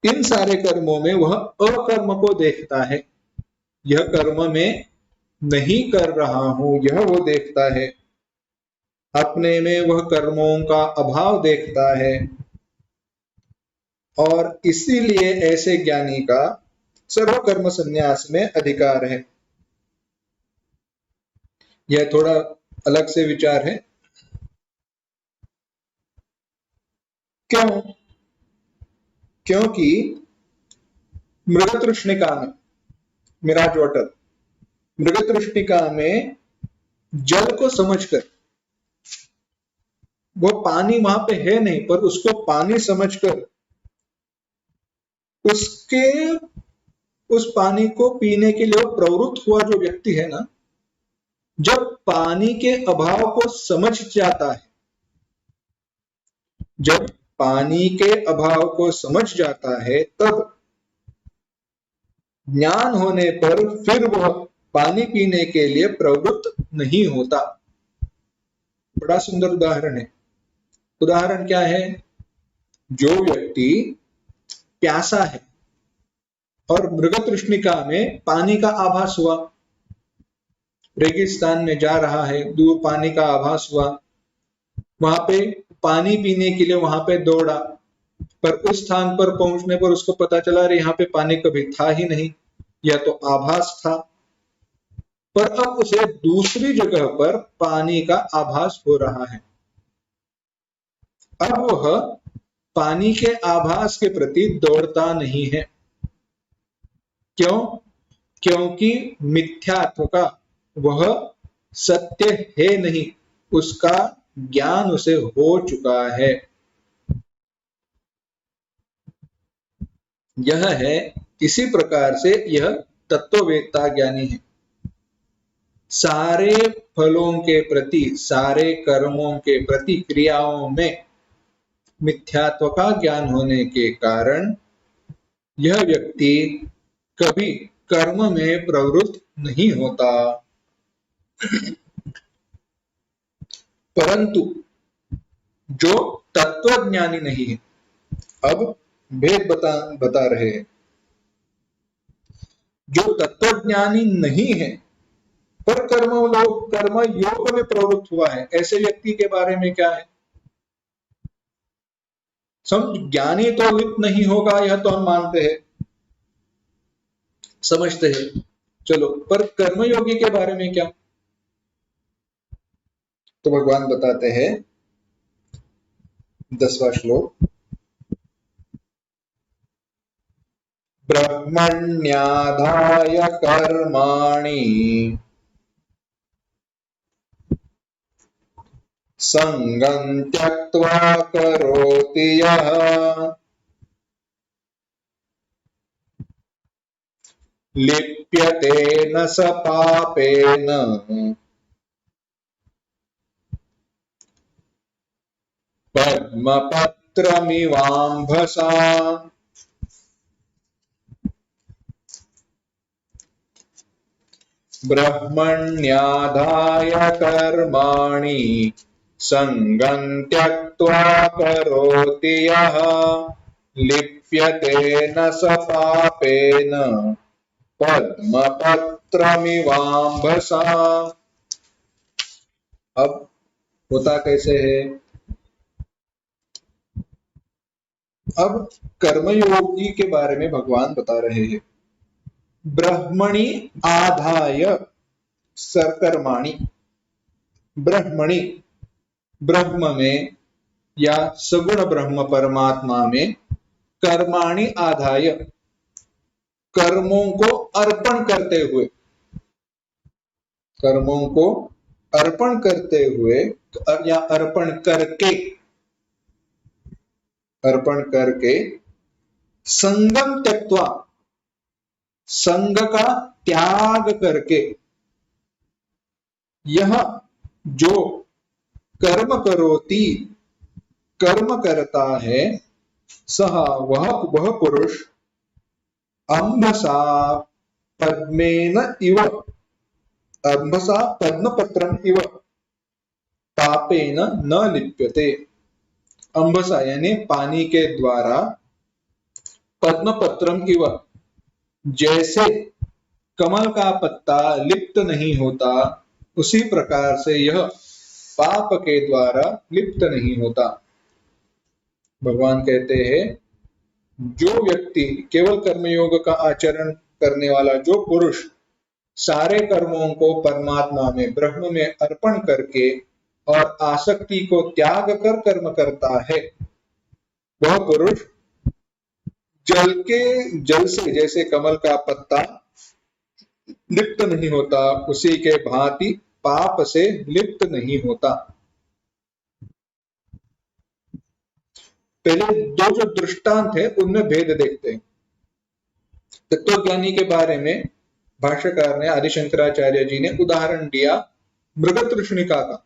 A: इन सारे कर्मों में वह अकर्म को देखता है। यह कर्म में नहीं कर रहा हूं, यह वो देखता है। अपने में वह कर्मों का अभाव देखता है, और इसीलिए ऐसे ज्ञानी का सर्व कर्म संन्यास में अधिकार है। यह थोड़ा अलग से विचार है। क्यों? क्योंकि मृगतृष्णिका में, मिराज वाटर, मृगतृष्णिका में जल को समझकर, वो पानी वहां पे है नहीं, पर उसको पानी समझकर उसके उस पानी को पीने के लिए प्रवृत्त हुआ जो व्यक्ति है ना, जब पानी के अभाव को समझ जाता है, जब पानी के अभाव को समझ जाता है, तब ज्ञान होने पर फिर वह पानी पीने के लिए प्रवृत्त नहीं होता। बड़ा सुंदर उदाहरण है। उदाहरण क्या है? जो व्यक्ति प्यासा है और मृगतृष्णिका में पानी का आभास हुआ, रेगिस्तान में जा रहा है, दूर पानी का आभास हुआ, वहां पे पानी पीने के लिए वहां पे दौड़ा, पर उस स्थान पर पहुंचने पर उसको पता चला, अरे यहाँ पे पानी कभी था ही नहीं। यह तो आभास था, पर अब उसे दूसरी जगह पर पानी का आभास हो रहा है। अब वह पानी के आभास के प्रति दौड़ता नहीं है। क्यों? क्योंकि मिथ्यात्व का वह सत्य है नहीं, उसका ज्ञान उसे हो चुका है। यह है, इसी प्रकार से यह तत्ववेत्ता ज्ञानी है। सारे फलों के प्रति, सारे कर्मों के प्रति, क्रियाओं में मिथ्यात्व का ज्ञान होने के कारण यह व्यक्ति कभी कर्म में प्रवृत्त नहीं होता। परंतु जो तत्वज्ञानी नहीं है, अब भेद बता रहे हैं। जो तत्वज्ञानी नहीं है पर कर्म योग में प्रवृत्त हुआ है, ऐसे व्यक्ति के बारे में क्या है? ज्ञानी तो लिप्त नहीं होगा, यह तो हम मानते हैं, समझते हैं। चलो, पर कर्मयोगी के बारे में क्या? तो भगवान बताते हैं 10वां श्लोक, ब्रह्मण्याधाय कर्माणि संगं त्यक्त्वा करोति यः लिप्यते न स पापेन पद्मपत्रमिवाम्भसा। ब्रह्मण्याधाय कर्माणि संगं त्यक्त्वा करोति यः लिप्यते न स पापेन पद्मपत्रमिवाम्भसा। अब होता कैसे है? अब कर्मयोगी के बारे में भगवान बता रहे हैं। ब्रह्मणि आधाय सर्कर्माणि, ब्रह्मणि ब्रह्म में या सगुण ब्रह्म परमात्मा में, कर्माणि आधाय कर्मों को अर्पण करते हुए, कर्मों को अर्पण करते हुए या अर्पण करके संगम त्यक्त्वा, संग का त्याग करके, यह जो कर्म करोति, कर्म करता है, सह वह पुरुष अंबसा पद्मेन इव, अंबसा पद्मपत्रम इव पापेन न लिप्यते। अंबसा यानी पानी के द्वारा, पद्मपत्रम इव जैसे कमल का पत्ता लिप्त नहीं होता, उसी प्रकार से यह पाप के द्वारा लिप्त नहीं होता। भगवान कहते हैं, जो व्यक्ति केवल कर्मयोग का आचरण करने वाला, जो पुरुष सारे कर्मों को परमात्मा में, ब्रह्म में अर्पण करके और आसक्ति को त्याग कर कर्म करता है, वह पुरुष जल से जैसे कमल का पत्ता लिप्त नहीं होता, उसी के भांति पाप से लिप्त नहीं होता। पहले दो जो दृष्टांत है उनमें भेद देखते हैं। तत्वज्ञानी के बारे में भाष्यकार ने, आदि शंकराचार्य जी ने उदाहरण दिया मृगतृष्णिका का।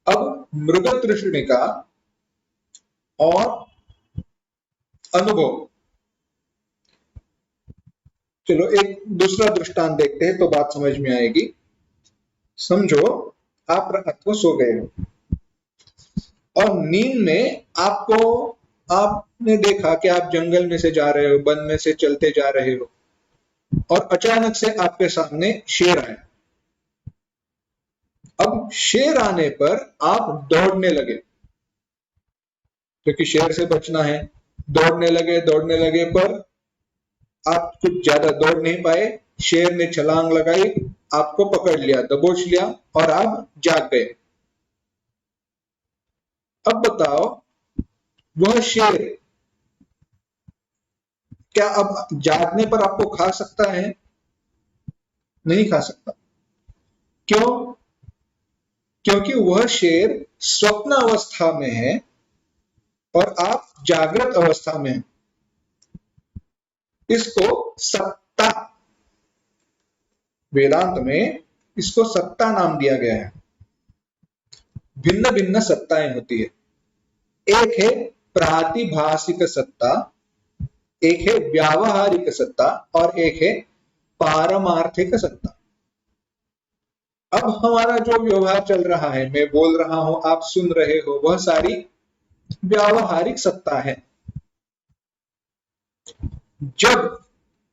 A: अब मृगतृष्णिका और अनुभव, चलो एक दूसरा दृष्टांत देखते हैं तो बात समझ में आएगी। समझो आप रात को सो गए हो और नींद में आपने देखा कि आप जंगल में से जा रहे हो, वन में से चलते जा रहे हो और अचानक से आपके सामने शेर आया। अब शेर आने पर आप दौड़ने लगे, क्योंकि शेर से बचना है। दौड़ने लगे पर आप कुछ ज्यादा दौड़ नहीं पाए, शेर ने छलांग लगाई, आपको पकड़ लिया, दबोच लिया और आप जाग गए। अब बताओ, वह शेर क्या अब जागने पर आपको खा सकता है? नहीं खा सकता। क्यों? क्योंकि वह शेर स्वप्न अवस्था में है और आप जागृत अवस्था में हैं। इसको सत्ता, वेदांत में इसको सत्ता नाम दिया गया है। भिन्न भिन्न सत्ताएं होती है। एक है प्रातिभासिक सत्ता, एक है व्यावहारिक सत्ता और एक है पारमार्थिक सत्ता। अब हमारा जो व्यवहार चल रहा है, मैं बोल रहा हूं, आप सुन रहे हो, वह सारी व्यावहारिक सत्ता है। जब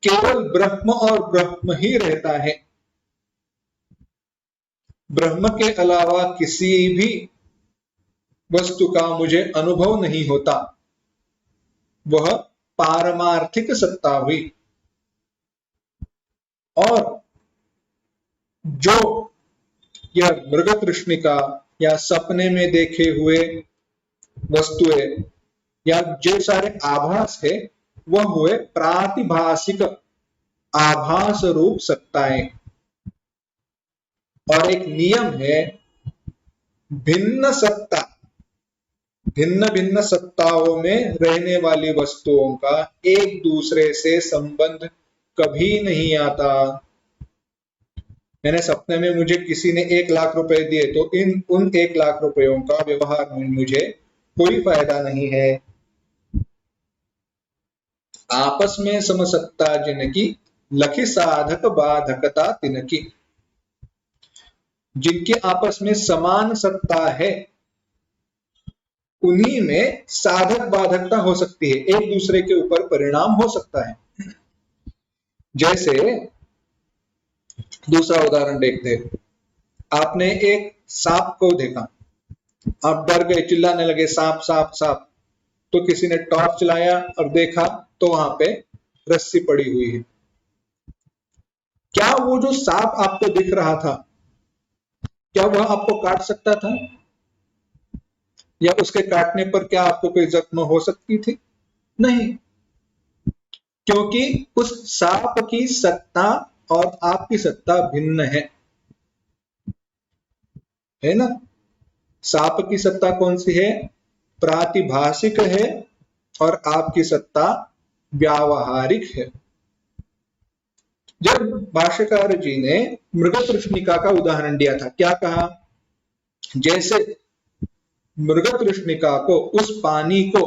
A: केवल ब्रह्म और ब्रह्म ही रहता है, ब्रह्म के अलावा किसी भी वस्तु का मुझे अनुभव नहीं होता, वह पारमार्थिक सत्ता हुई। और जो यह मृग तृष्णिका या सपने में देखे हुए वस्तुएं या जो सारे आभास है, वह हुए प्रातिभासिक आभास रूप सत्ताएं। और एक नियम है, भिन्न सत्ता, भिन्न भिन्न सत्ताओं में रहने वाली वस्तुओं का एक दूसरे से संबंध कभी नहीं आता। मैंने सपने में मुझे किसी ने 1 लाख रुपए दिए, तो इन उन 1 लाख रुपयों का व्यवहार में मुझे कोई फायदा नहीं है। आपस में समसत्ता जिनकी, लखी साधक बाधकता तिनकी। जिनके आपस में समान सत्ता है, उन्हीं में साधक बाधकता हो सकती है, एक दूसरे के ऊपर परिणाम हो सकता है। जैसे दूसरा उदाहरण देखते हैं। आपने एक सांप को देखा, आप डर गए, चिल्लाने लगे सांप सांप सांप। तो किसी ने टॉर्च चलाया और देखा तो वहां पे रस्सी पड़ी हुई है। क्या वो जो सांप आपको दिख रहा था, क्या वह आपको काट सकता था? या उसके काटने पर क्या आपको कोई जख्म हो सकती थी? नहीं, क्योंकि उस सांप की सत्ता और आपकी सत्ता भिन्न है ना? सांप की सत्ता कौन सी है? प्रातिभासिक है और आपकी सत्ता व्यावहारिक है। जब भाष्यकार जी ने मृग तृष्णिका का उदाहरण दिया था, क्या कहा? जैसे मृग तृष्णिका को, उस पानी को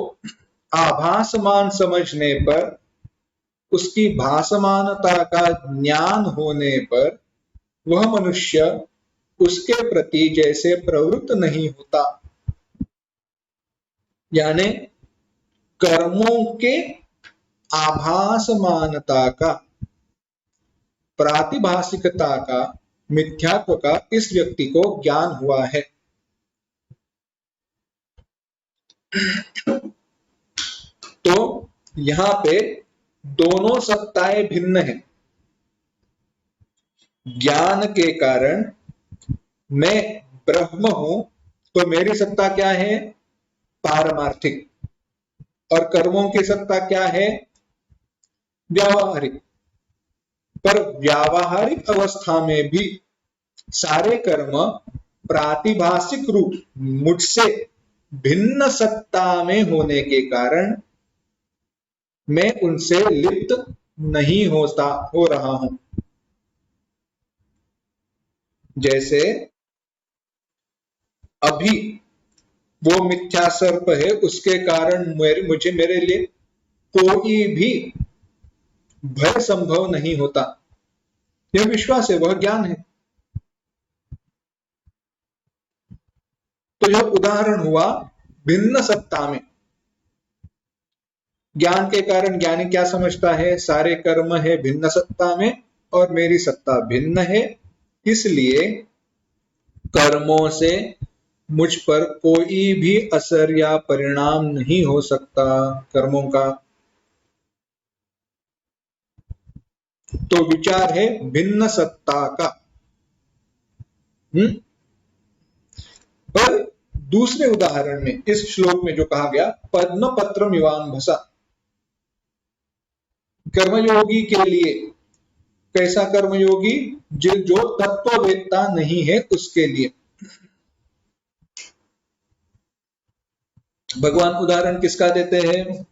A: आभासमान समझने पर, उसकी भासमानता का ज्ञान होने पर वह मनुष्य उसके प्रति जैसे प्रवृत्त नहीं होता, यानी कर्मों के आभासमानता का, प्रातिभासिकता का, मिथ्यात्व का इस व्यक्ति को ज्ञान हुआ है। तो यहां पे दोनों सत्ताएं भिन्न हैं। ज्ञान के कारण मैं ब्रह्म हूं, तो मेरी सत्ता क्या है? पारमार्थिक। और कर्मों की सत्ता क्या है? व्यावहारिक। पर व्यावहारिक अवस्था में भी सारे कर्म प्रातिभासिक रूप मुझसे भिन्न सत्ता में होने के कारण मैं उनसे लिप्त नहीं हो रहा हूं। जैसे अभी वो मिथ्या सर्प है, उसके कारण मुझे, मेरे लिए कोई भी भय संभव नहीं होता। यह विश्वास है, वह ज्ञान है। तो यह उदाहरण हुआ भिन्न सत्ता में। ज्ञान के कारण ज्ञानी क्या समझता है? सारे कर्म है भिन्न सत्ता में और मेरी सत्ता भिन्न है, इसलिए कर्मों से मुझ पर कोई भी असर या परिणाम नहीं हो सकता कर्मों का। तो विचार है भिन्न सत्ता का। पर दूसरे उदाहरण में इस श्लोक में जो कहा गया पद्म पत्र मिवाम्भसा, कर्मयोगी के लिए, कैसा कर्मयोगी? जो तत्ववेत्ता नहीं है उसके लिए। भगवान उदाहरण किसका देते हैं?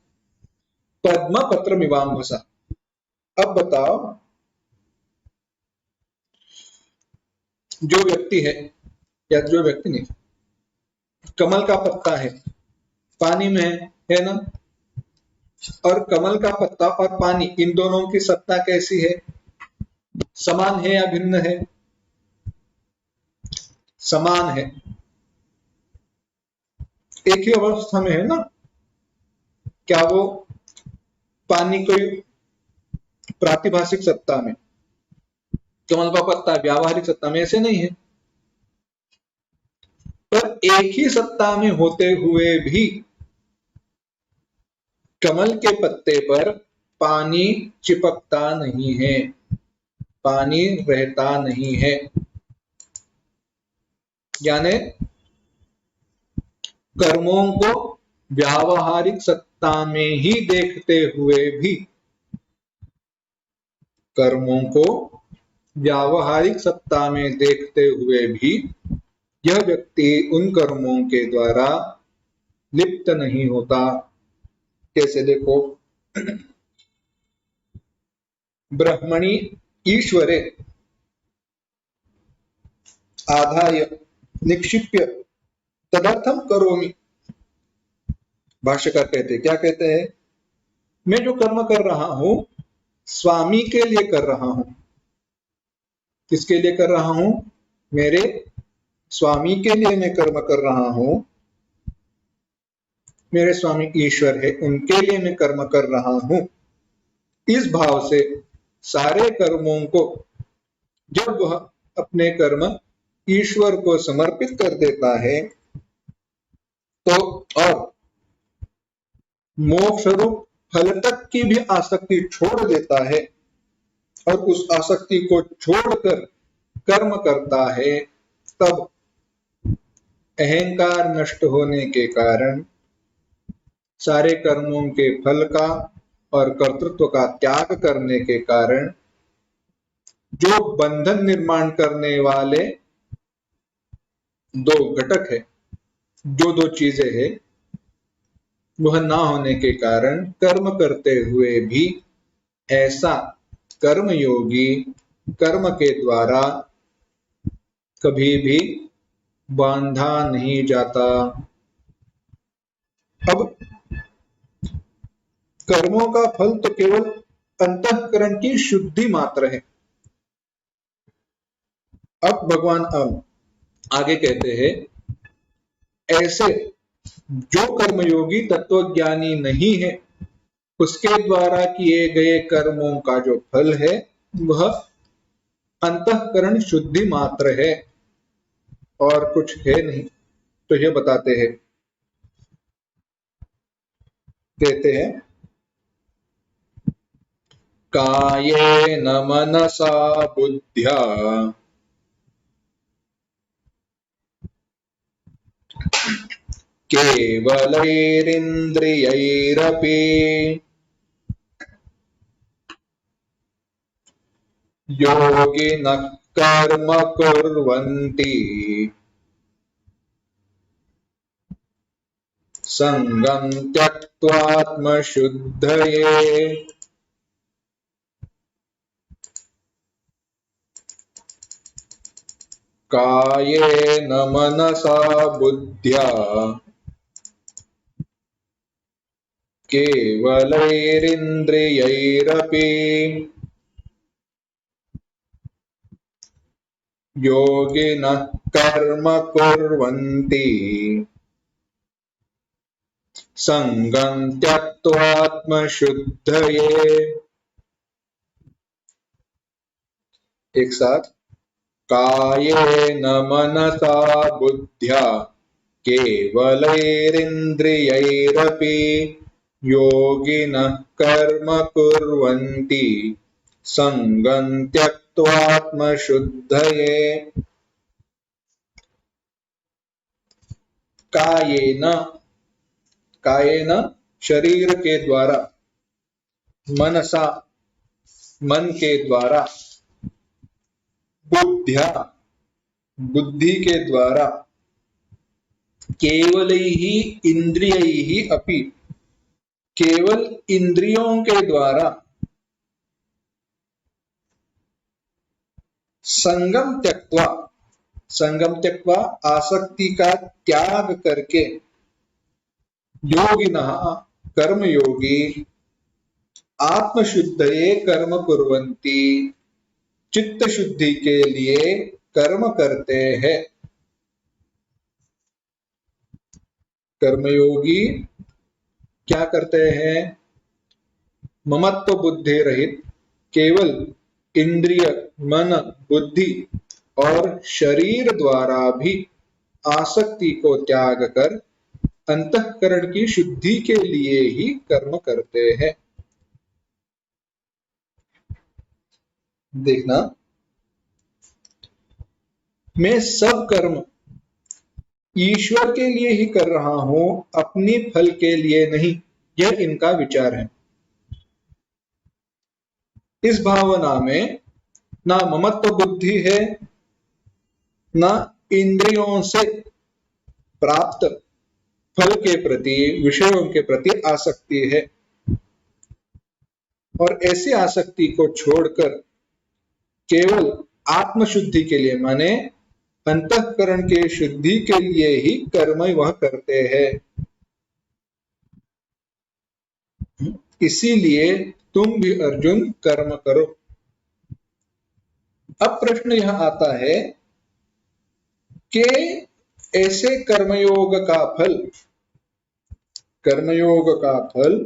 A: पद्म पत्र मिवाम्भसा। अब बताओ, जो व्यक्ति है, या जो व्यक्ति नहीं, कमल का पत्ता है, पानी में है ना? और कमल का पत्ता और पानी, इन दोनों की सत्ता कैसी है? समान है या भिन्न है? समान है, एक ही अवस्था में है ना। क्या वो पानी कोई प्रातिभाषिक सत्ता में, कमल का पत्ता व्यावहारिक सत्ता में, ऐसे नहीं है। पर एक ही सत्ता में होते हुए भी कमल के पत्ते पर पानी चिपकता नहीं है, पानी रहता नहीं है। यानी कर्मों को व्यावहारिक सत्ता में ही देखते हुए भी, कर्मों को व्यावहारिक सत्ता में देखते हुए भी यह व्यक्ति उन कर्मों के द्वारा लिप्त नहीं होता। कैसे? देखो, ब्रह्मणि ईश्वरे आधाय निक्षिप्य तदर्थम करोमि। भाष्यकार कहते हैं, क्या कहते हैं? मैं जो कर्म कर रहा हूं स्वामी के लिए कर रहा हूं। किसके लिए कर रहा हूं? मेरे स्वामी के लिए मैं कर्म कर रहा हूं। मेरे स्वामी ईश्वर है, उनके लिए मैं कर्म कर रहा हूं। इस भाव से सारे कर्मों को, जब वह अपने कर्म ईश्वर को समर्पित कर देता है तो, और मोक्ष रूप फल तक की भी आसक्ति छोड़ देता है और उस आसक्ति को छोड़कर कर्म करता है, तब अहंकार नष्ट होने के कारण, सारे कर्मों के फल का और कर्तृत्व का त्याग करने के कारण, जो बंधन निर्माण करने वाले दो घटक है, जो दो चीजें हैं, वह ना होने के कारण कर्म करते हुए भी ऐसा कर्मयोगी कर्म के द्वारा कभी भी बांधा नहीं जाता। अब कर्मों का फल तो केवल अंतःकरण की शुद्धि मात्र है। अब भगवान आगे कहते हैं, ऐसे जो कर्मयोगी तत्वज्ञानी नहीं है, उसके द्वारा किए गए कर्मों का जो फल है वह अंतःकरण शुद्धि मात्र है और कुछ है नहीं। तो ये बताते हैं, कहते हैं, कायेन मनसा बुद्ध्या केवलैरिन्द्रियैरपि योगिनः कर्म कुर्वन्ति संगं त्यक्त्वात्मशुद्धये। कायेन मनसा बुद्ध्या केवलैरिन्द्रियैरपि योगिनः कर्म कुर्वन्ति संगं त्यक्त्वात्मशुद्धये। एक साथ, कायेन मनसा बुद्ध्या केवलैरिन्द्रियैरपि योगिनः कर्म कुर्वन्ति संगं त्यक्त्वात्मशुद्धये कायेन, कायेन शरीर के द्वारा, मनसा मन के द्वारा, बुद्ध्या बुद्धि के द्वारा, केवलैः इंद्रियैः अपि केवल इंद्रियों के द्वारा, संगम त्यक्त्वा, संगम त्यक्त्वा आसक्ति का त्याग करके, योगिनः कर्मयोगी आत्मशुद्धये कर्म कुर्वन्ति, चित्त शुद्धि के लिए कर्म करते हैं। कर्मयोगी क्या करते हैं? ममत्व बुद्धि रहित, केवल इंद्रिय, मन, बुद्धि और शरीर द्वारा भी आसक्ति को त्याग कर अंतःकरण की शुद्धि के लिए ही कर्म करते हैं। देखना, मैं सब कर्म ईश्वर के लिए ही कर रहा हूं, अपनी फल के लिए नहीं, यह इनका विचार है। इस भावना में ना ममत्व बुद्धि है, ना इंद्रियों से प्राप्त फल के प्रति, विषयों के प्रति आसक्ति है। और ऐसी आसक्ति को छोड़कर केवल आत्मशुद्धि के लिए, माने अंतःकरण के शुद्धि के लिए ही कर्म वह करते हैं। इसीलिए तुम भी अर्जुन कर्म करो। अब प्रश्न यह आता है कि ऐसे कर्मयोग का फल, कर्मयोग का फल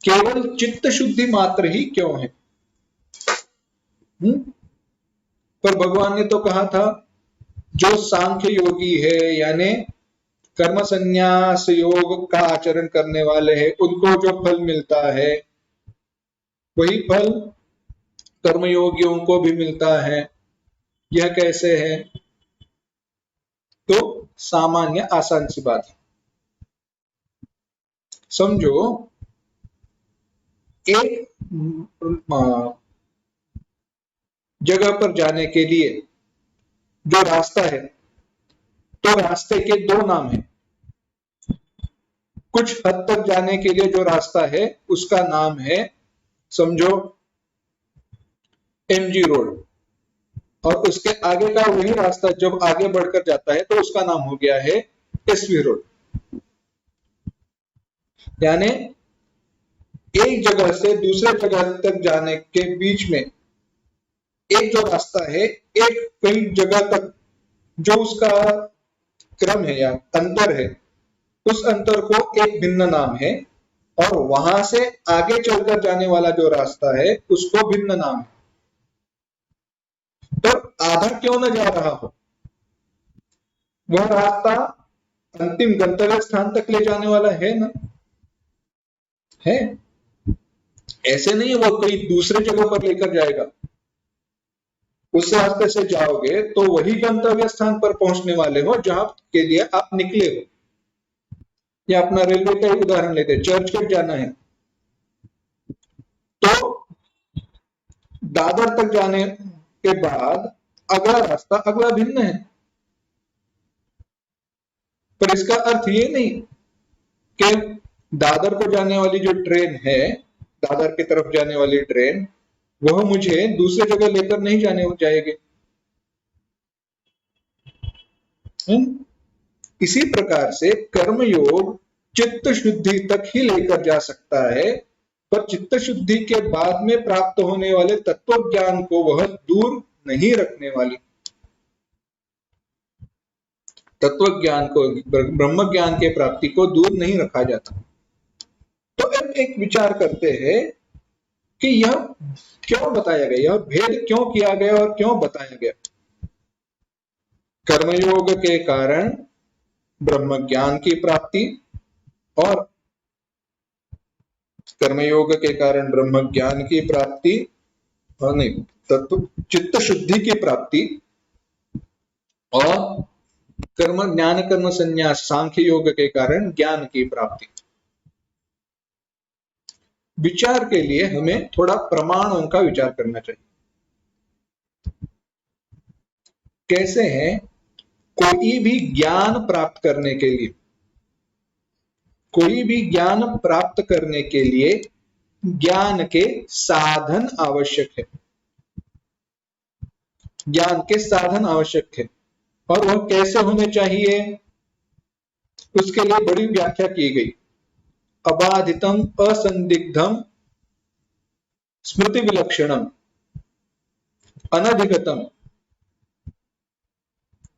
A: केवल चित्त शुद्धि मात्र ही क्यों है? पर भगवान ने तो कहा था, जो सांख्य योगी है, यानी कर्म संन्यास योग का आचरण करने वाले हैं, उनको जो फल मिलता है वही फल कर्मयोगियों को भी मिलता है। यह कैसे है? तो सामान्य आसान सी बात है। समझो, एक जगह पर जाने के लिए जो रास्ता है, तो रास्ते के दो नाम हैं। कुछ हद तक जाने के लिए जो रास्ता है उसका नाम है, समझो, एमजी रोड, और उसके आगे का वही रास्ता जब आगे बढ़कर जाता है तो उसका नाम हो गया है एसवी रोड। यानी एक जगह से दूसरे जगह तक जाने के बीच में एक जो रास्ता है, एक कई जगह तक जो उसका क्रम है या अंतर है, उस अंतर को एक भिन्न नाम है, और वहां से आगे चलकर जाने वाला जो रास्ता है उसको भिन्न नाम है। तो आधा क्यों न जा रहा हो, वह रास्ता अंतिम गंतव्य स्थान तक ले जाने वाला है ना? है। ऐसे नहीं वो कोई दूसरे जगह पर लेकर जाएगा। उस रास्ते से जाओगे तो वही गंतव्य स्थान पर पहुंचने वाले हो जहां के लिए आप निकले हो। या अपना रेलवे का ही उदाहरण लेते हैं, चर्चगेट जाना है तो दादर तक जाने के बाद अगला रास्ता अगला भिन्न है। पर इसका अर्थ ये नहीं कि दादर को जाने वाली जो ट्रेन है, दादर की तरफ जाने वाली ट्रेन, वह मुझे दूसरी जगह लेकर नहीं जाने जाएगी। इसी प्रकार से कर्मयोग चित्त शुद्धि तक ही लेकर जा सकता है, पर चित्त शुद्धि के बाद में प्राप्त होने वाले तत्व ज्ञान को वह दूर नहीं रखने वाली। तत्व ज्ञान को, ब्रह्म ज्ञान के प्राप्ति को दूर नहीं रखा जाता। तो अब एक विचार करते हैं कि यह क्यों बताया गया, यह भेद क्यों किया गया और क्यों बताया गया। कर्मयोग के कारण ब्रह्म ज्ञान की प्राप्ति और कर्मयोग के कारण ब्रह्म ज्ञान की प्राप्ति नहीं, तत्व चित्त शुद्धि की प्राप्ति और कर्म ज्ञान कर्म संन्यास सांख्य योग के कारण ज्ञान की प्राप्ति। विचार के लिए हमें थोड़ा प्रमाणों का विचार करना चाहिए। कैसे है, कोई भी ज्ञान प्राप्त करने के लिए, कोई भी ज्ञान प्राप्त करने के लिए ज्ञान के साधन आवश्यक है, ज्ञान के साधन आवश्यक है। और वह कैसे होने चाहिए, उसके लिए बड़ी व्याख्या की गई। अबाधितम असंदिग्धम स्मृति विलक्षणम अनधिगतम,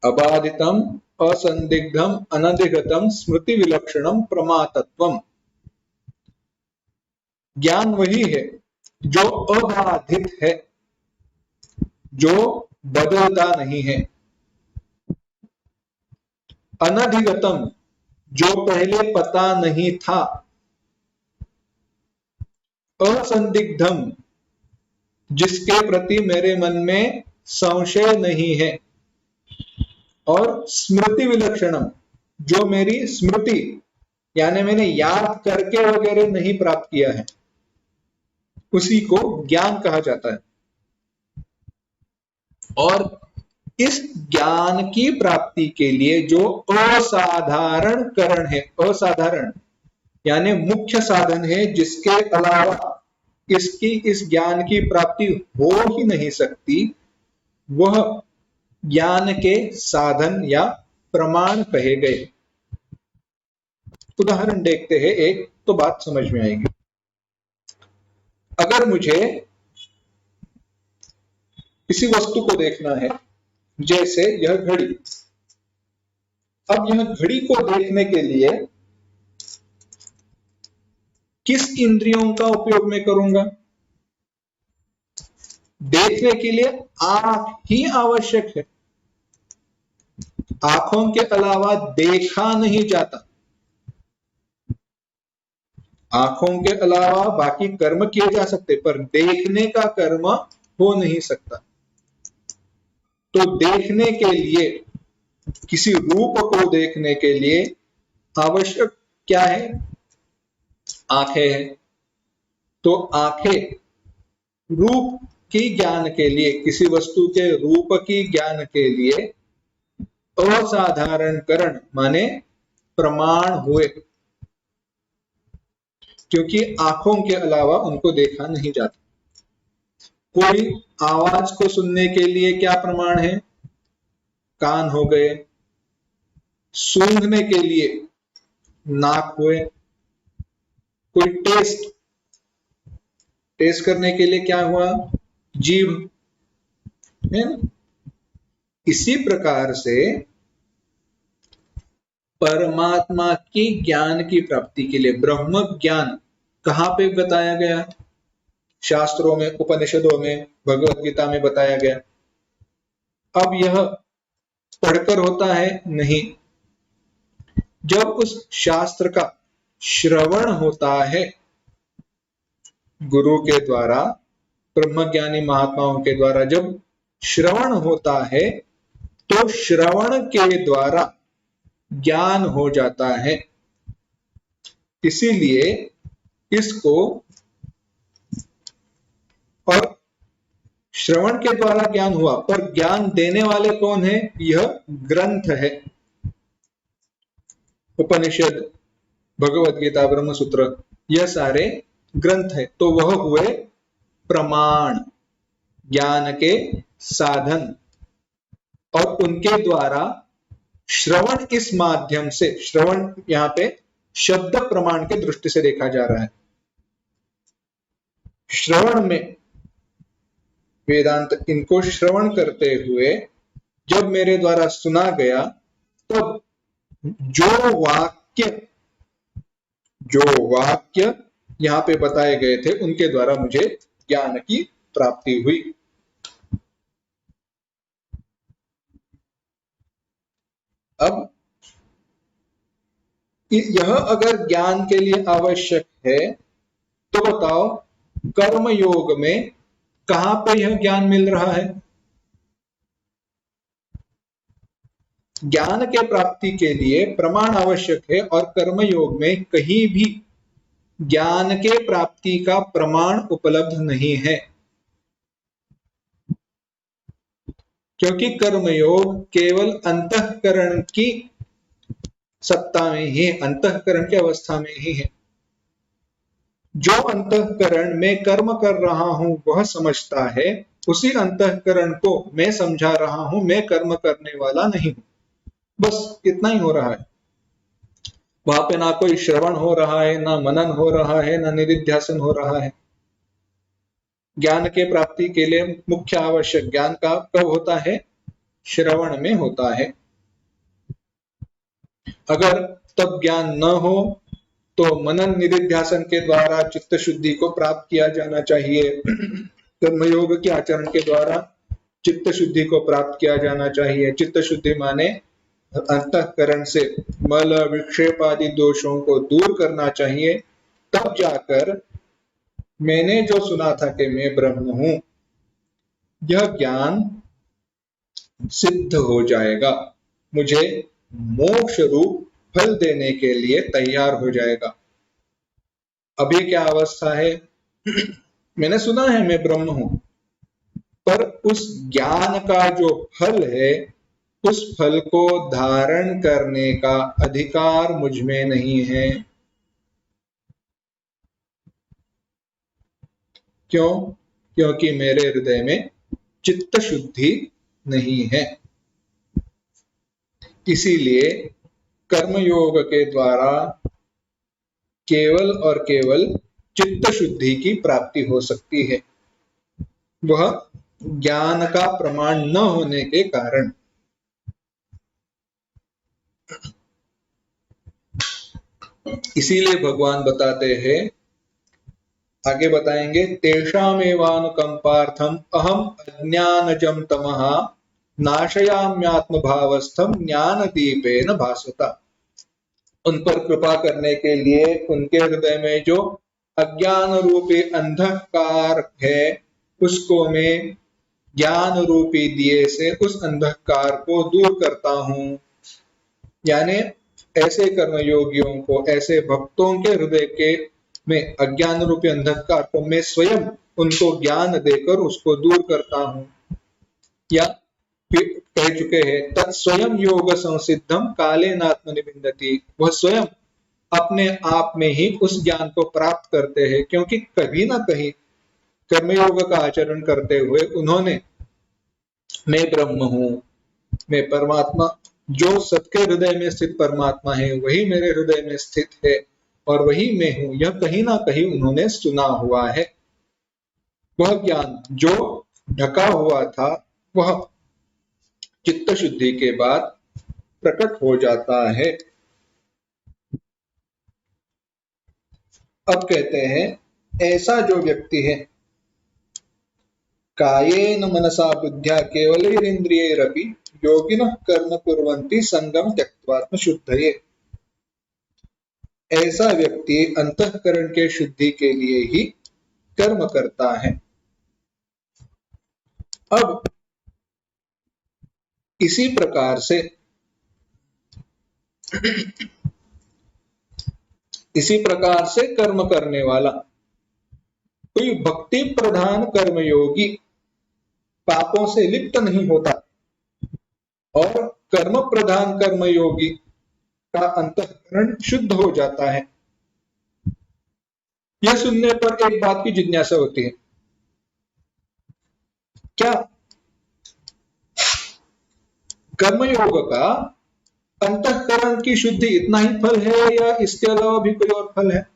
A: अबाधितम असंदिग्धम अनधिगतम स्मृति विलक्षणम प्रमातत्वम। ज्ञान वही है जो अबाधित है, जो बदलता नहीं है। अनधिगतम, जो पहले पता नहीं था। असंदिग्धम, जिसके प्रति मेरे मन में संशय नहीं है। और स्मृति विलक्षणम, जो मेरी स्मृति यानी मैंने याद करके वगैरह नहीं प्राप्त किया है, उसी को ज्ञान कहा जाता है। और इस ज्ञान की प्राप्ति के लिए जो असाधारण कारण है, असाधारण यानी मुख्य साधन है, जिसके अलावा इसकी इस ज्ञान की प्राप्ति हो ही नहीं सकती, वह ज्ञान के साधन या प्रमाण कहे गए। उदाहरण देखते हैं एक, तो बात समझ में आएगी। अगर मुझे किसी वस्तु को देखना है, जैसे यह घड़ी, अब यह घड़ी को देखने के लिए किस इंद्रियों का उपयोग मैं करूंगा? देखने के लिए आंख ही आवश्यक है। आंखों के अलावा देखा नहीं जाता। आंखों के अलावा बाकी कर्म किए जा सकते, पर देखने का कर्म हो नहीं सकता। तो देखने के लिए, किसी रूप को देखने के लिए आवश्यक क्या है? आंखें हैं। तो आंखें रूप की ज्ञान के लिए, किसी वस्तु के रूप की ज्ञान के लिए असाधारण कारण माने प्रमाण हुए, क्योंकि आंखों के अलावा उनको देखा नहीं जाता। कोई आवाज को सुनने के लिए क्या प्रमाण है? कान हो गए। सूंघने के लिए नाक हुए। कोई टेस्ट करने के लिए क्या हुआ? जीभ है ना। इसी प्रकार से परमात्मा की ज्ञान की प्राप्ति के लिए ब्रह्म ज्ञान कहां पे बताया गया? शास्त्रों में, उपनिषदों में, भगवत गीता में बताया गया। अब यह पढ़कर होता है? नहीं। जब उस शास्त्र का श्रवण होता है गुरु के द्वारा, ब्रह्मज्ञानी महात्माओं के द्वारा जब श्रवण होता है, तो श्रवण के द्वारा ज्ञान हो जाता है। इसीलिए इसको, और श्रवण के द्वारा ज्ञान हुआ, पर ज्ञान देने वाले कौन है? यह ग्रंथ है। उपनिषद, भगवत गीता, ब्रह्मसूत्र, यह सारे ग्रंथ है। तो वह हुए प्रमाण, ज्ञान के साधन। और उनके द्वारा श्रवण, इस माध्यम से, श्रवण यहां पे शब्द प्रमाण के दृष्टि से देखा जा रहा है। श्रवण में वेदांत, इनको श्रवण करते हुए जब मेरे द्वारा सुना गया, तब जो वाक्य यहां पे बताए गए थे, उनके द्वारा मुझे ज्ञान की प्राप्ति हुई। अब यह अगर ज्ञान के लिए आवश्यक है, तो बताओ कर्म योग में कहां पे यह ज्ञान मिल रहा है? ज्ञान के प्राप्ति के लिए प्रमाण आवश्यक है और कर्मयोग में कहीं भी ज्ञान के प्राप्ति का प्रमाण उपलब्ध नहीं है, क्योंकि कर्मयोग केवल अंतःकरण की सत्ता में ही, अंतःकरण की अवस्था में ही है। जो अंतःकरण में कर्म कर रहा हूं वह समझता है, उसी अंतःकरण को मैं समझा रहा हूं, मैं कर्म करने वाला नहीं हूं। बस इतना ही हो रहा है। वहां पे ना कोई श्रवण हो रहा है, ना मनन हो रहा है, ना निधिध्यासन हो रहा है। ज्ञान के प्राप्ति के लिए मुख्य आवश्यक ज्ञान का कब होता है? श्रवण में होता है। अगर तब ज्ञान न हो तो मनन निधिध्यासन के द्वारा चित्त शुद्धि को प्राप्त किया जाना चाहिए। कर्मयोग के आचरण के द्वारा चित्त शुद्धि को प्राप्त किया जाना चाहिए। चित्त शुद्धि माने अंतःकरण से मल विक्षेप आदि दोषों को दूर करना चाहिए। तब जाकर मैंने जो सुना था कि मैं ब्रह्म हूं, यह ज्ञान सिद्ध हो जाएगा, मुझे मोक्ष रूप फल देने के लिए तैयार हो जाएगा। अभी क्या अवस्था है? मैंने सुना है मैं ब्रह्म हूं, पर उस ज्ञान का जो फल है, उस फल को धारण करने का अधिकार मुझ में नहीं है। क्यों? क्योंकि मेरे हृदय में चित्त शुद्धि नहीं है। इसीलिए कर्मयोग के द्वारा केवल और केवल चित्त शुद्धि की प्राप्ति हो सकती है, वह ज्ञान का प्रमाण न होने के कारण। इसीलिए भगवान बताते हैं, आगे बताएंगे, तेषामेवानुकंपार्थम अहम अज्ञानजम तमः नाशयाम्यात्म भावस्थम ज्ञान दीपेन भास्वता। उन पर कृपा करने के लिए उनके हृदय में जो अज्ञान रूपी अंधकार है, उसको मैं ज्ञान रूपी दिए से उस अंधकार को दूर करता हूं। यानी ऐसे कर्मयोगियों को, ऐसे भक्तों के हृदय के में अज्ञान रूपी अंधकार को मैं स्वयं उनको ज्ञान देकर उसको दूर करता हूं। या फिर कह चुके हैं, तत्स्वयं योग संसिद्धम कालेनात्म निबिंदति। वह स्वयं अपने आप में ही उस ज्ञान को प्राप्त करते हैं, क्योंकि कहीं ना कहीं कर्मयोग का आचरण करते हुए उन्होंने मैं ब्रह्म हूं, मैं परमात्मा, जो सबके हृदय में स्थित परमात्मा है वही मेरे हृदय में स्थित है और वही मैं हूं, यह कहीं ना कहीं उन्होंने सुना हुआ है। वह ज्ञान जो ढका हुआ था, वह चित्त शुद्धि के बाद प्रकट हो जाता है। अब कहते हैं, ऐसा जो व्यक्ति है, कायेन मनसा बुद्ध्या केवलैरिन्द्रियैरपि योगिनः कर्म कुर्वन्ति संगम त्यक्त्वात्म शुद्धये। ऐसा व्यक्ति अंतःकरण के शुद्धि के लिए ही कर्म करता है। अब इसी प्रकार से कर्म करने वाला कोई भक्ति प्रधान कर्मयोगी पापों से लिप्त नहीं होता और कर्म प्रधान कर्मयोगी का अंतःकरण शुद्ध हो जाता है। यह सुनने पर एक बात की जिज्ञासा होती है, क्या कर्मयोग का अंतःकरण की शुद्धि इतना ही फल है या इसके अलावा भी कोई और फल है?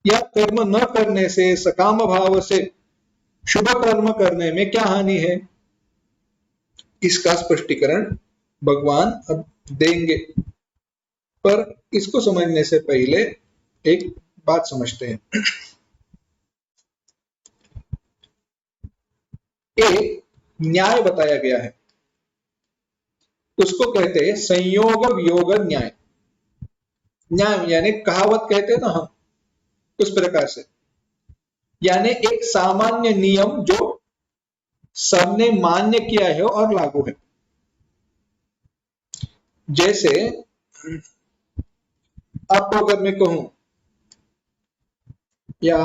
A: या कर्म न करने से, सकाम भाव से शुभ कर्म करने में क्या हानि है? इसका स्पष्टीकरण भगवान अब देंगे, पर इसको समझने से पहले एक बात समझते हैं। एक न्याय बताया गया है, उसको कहते हैं संयोग वियोग न्याय। न्याय यानी कहावत कहते हैं ना हम, उस प्रकार से यानी एक सामान्य नियम जो सबने मान्य किया है और लागू है। जैसे आपको अगर मैं कहूं, या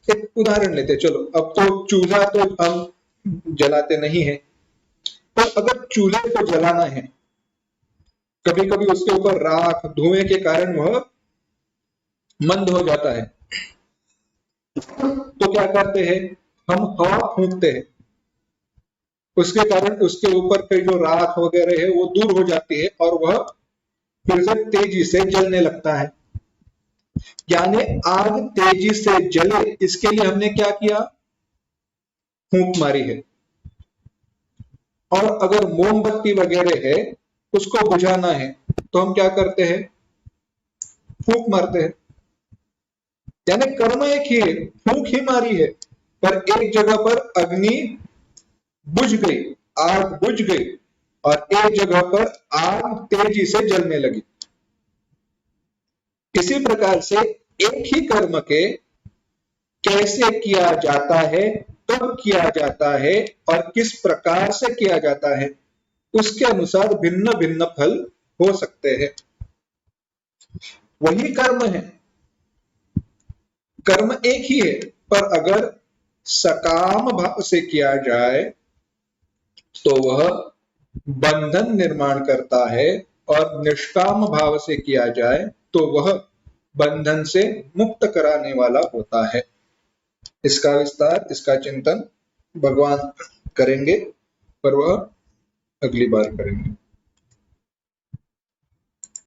A: एक उदाहरण लेते, चलो अब तो चूल्हा तो हम जलाते नहीं है, पर अगर चूल्हे को जलाना है, कभी कभी उसके ऊपर राख धुएं के कारण वह मंद हो जाता है, तो क्या करते हैं, हम हवा फूंकते हैं, उसके कारण उसके ऊपर के जो राख वगैरह है वो दूर हो जाती है और वह फिर से तेजी से जलने लगता है। यानी आग तेजी से जले इसके लिए हमने क्या किया, फूंक मारी है। और अगर मोमबत्ती वगैरह है, उसको बुझाना है, तो हम क्या करते हैं, फूंक मारते हैं। यानी कर्म एक ही है, फूंक ही मारी है, पर एक जगह पर अग्नि बुझ गई, आग बुझ गई, और एक जगह पर आग तेजी से जलने लगी। इसी प्रकार से एक ही कर्म के कैसे किया जाता है, कब किया जाता है और किस प्रकार से किया जाता है, उसके अनुसार भिन्न भिन्न फल हो सकते हैं। वही कर्म है, कर्म एक ही है, पर अगर सकाम भाव से किया जाए तो वह बंधन निर्माण करता है, और निष्काम भाव से किया जाए तो वह बंधन से मुक्त कराने वाला होता है। इसका विस्तार, इसका चिंतन भगवान करेंगे, पर वह अगली बार करेंगे।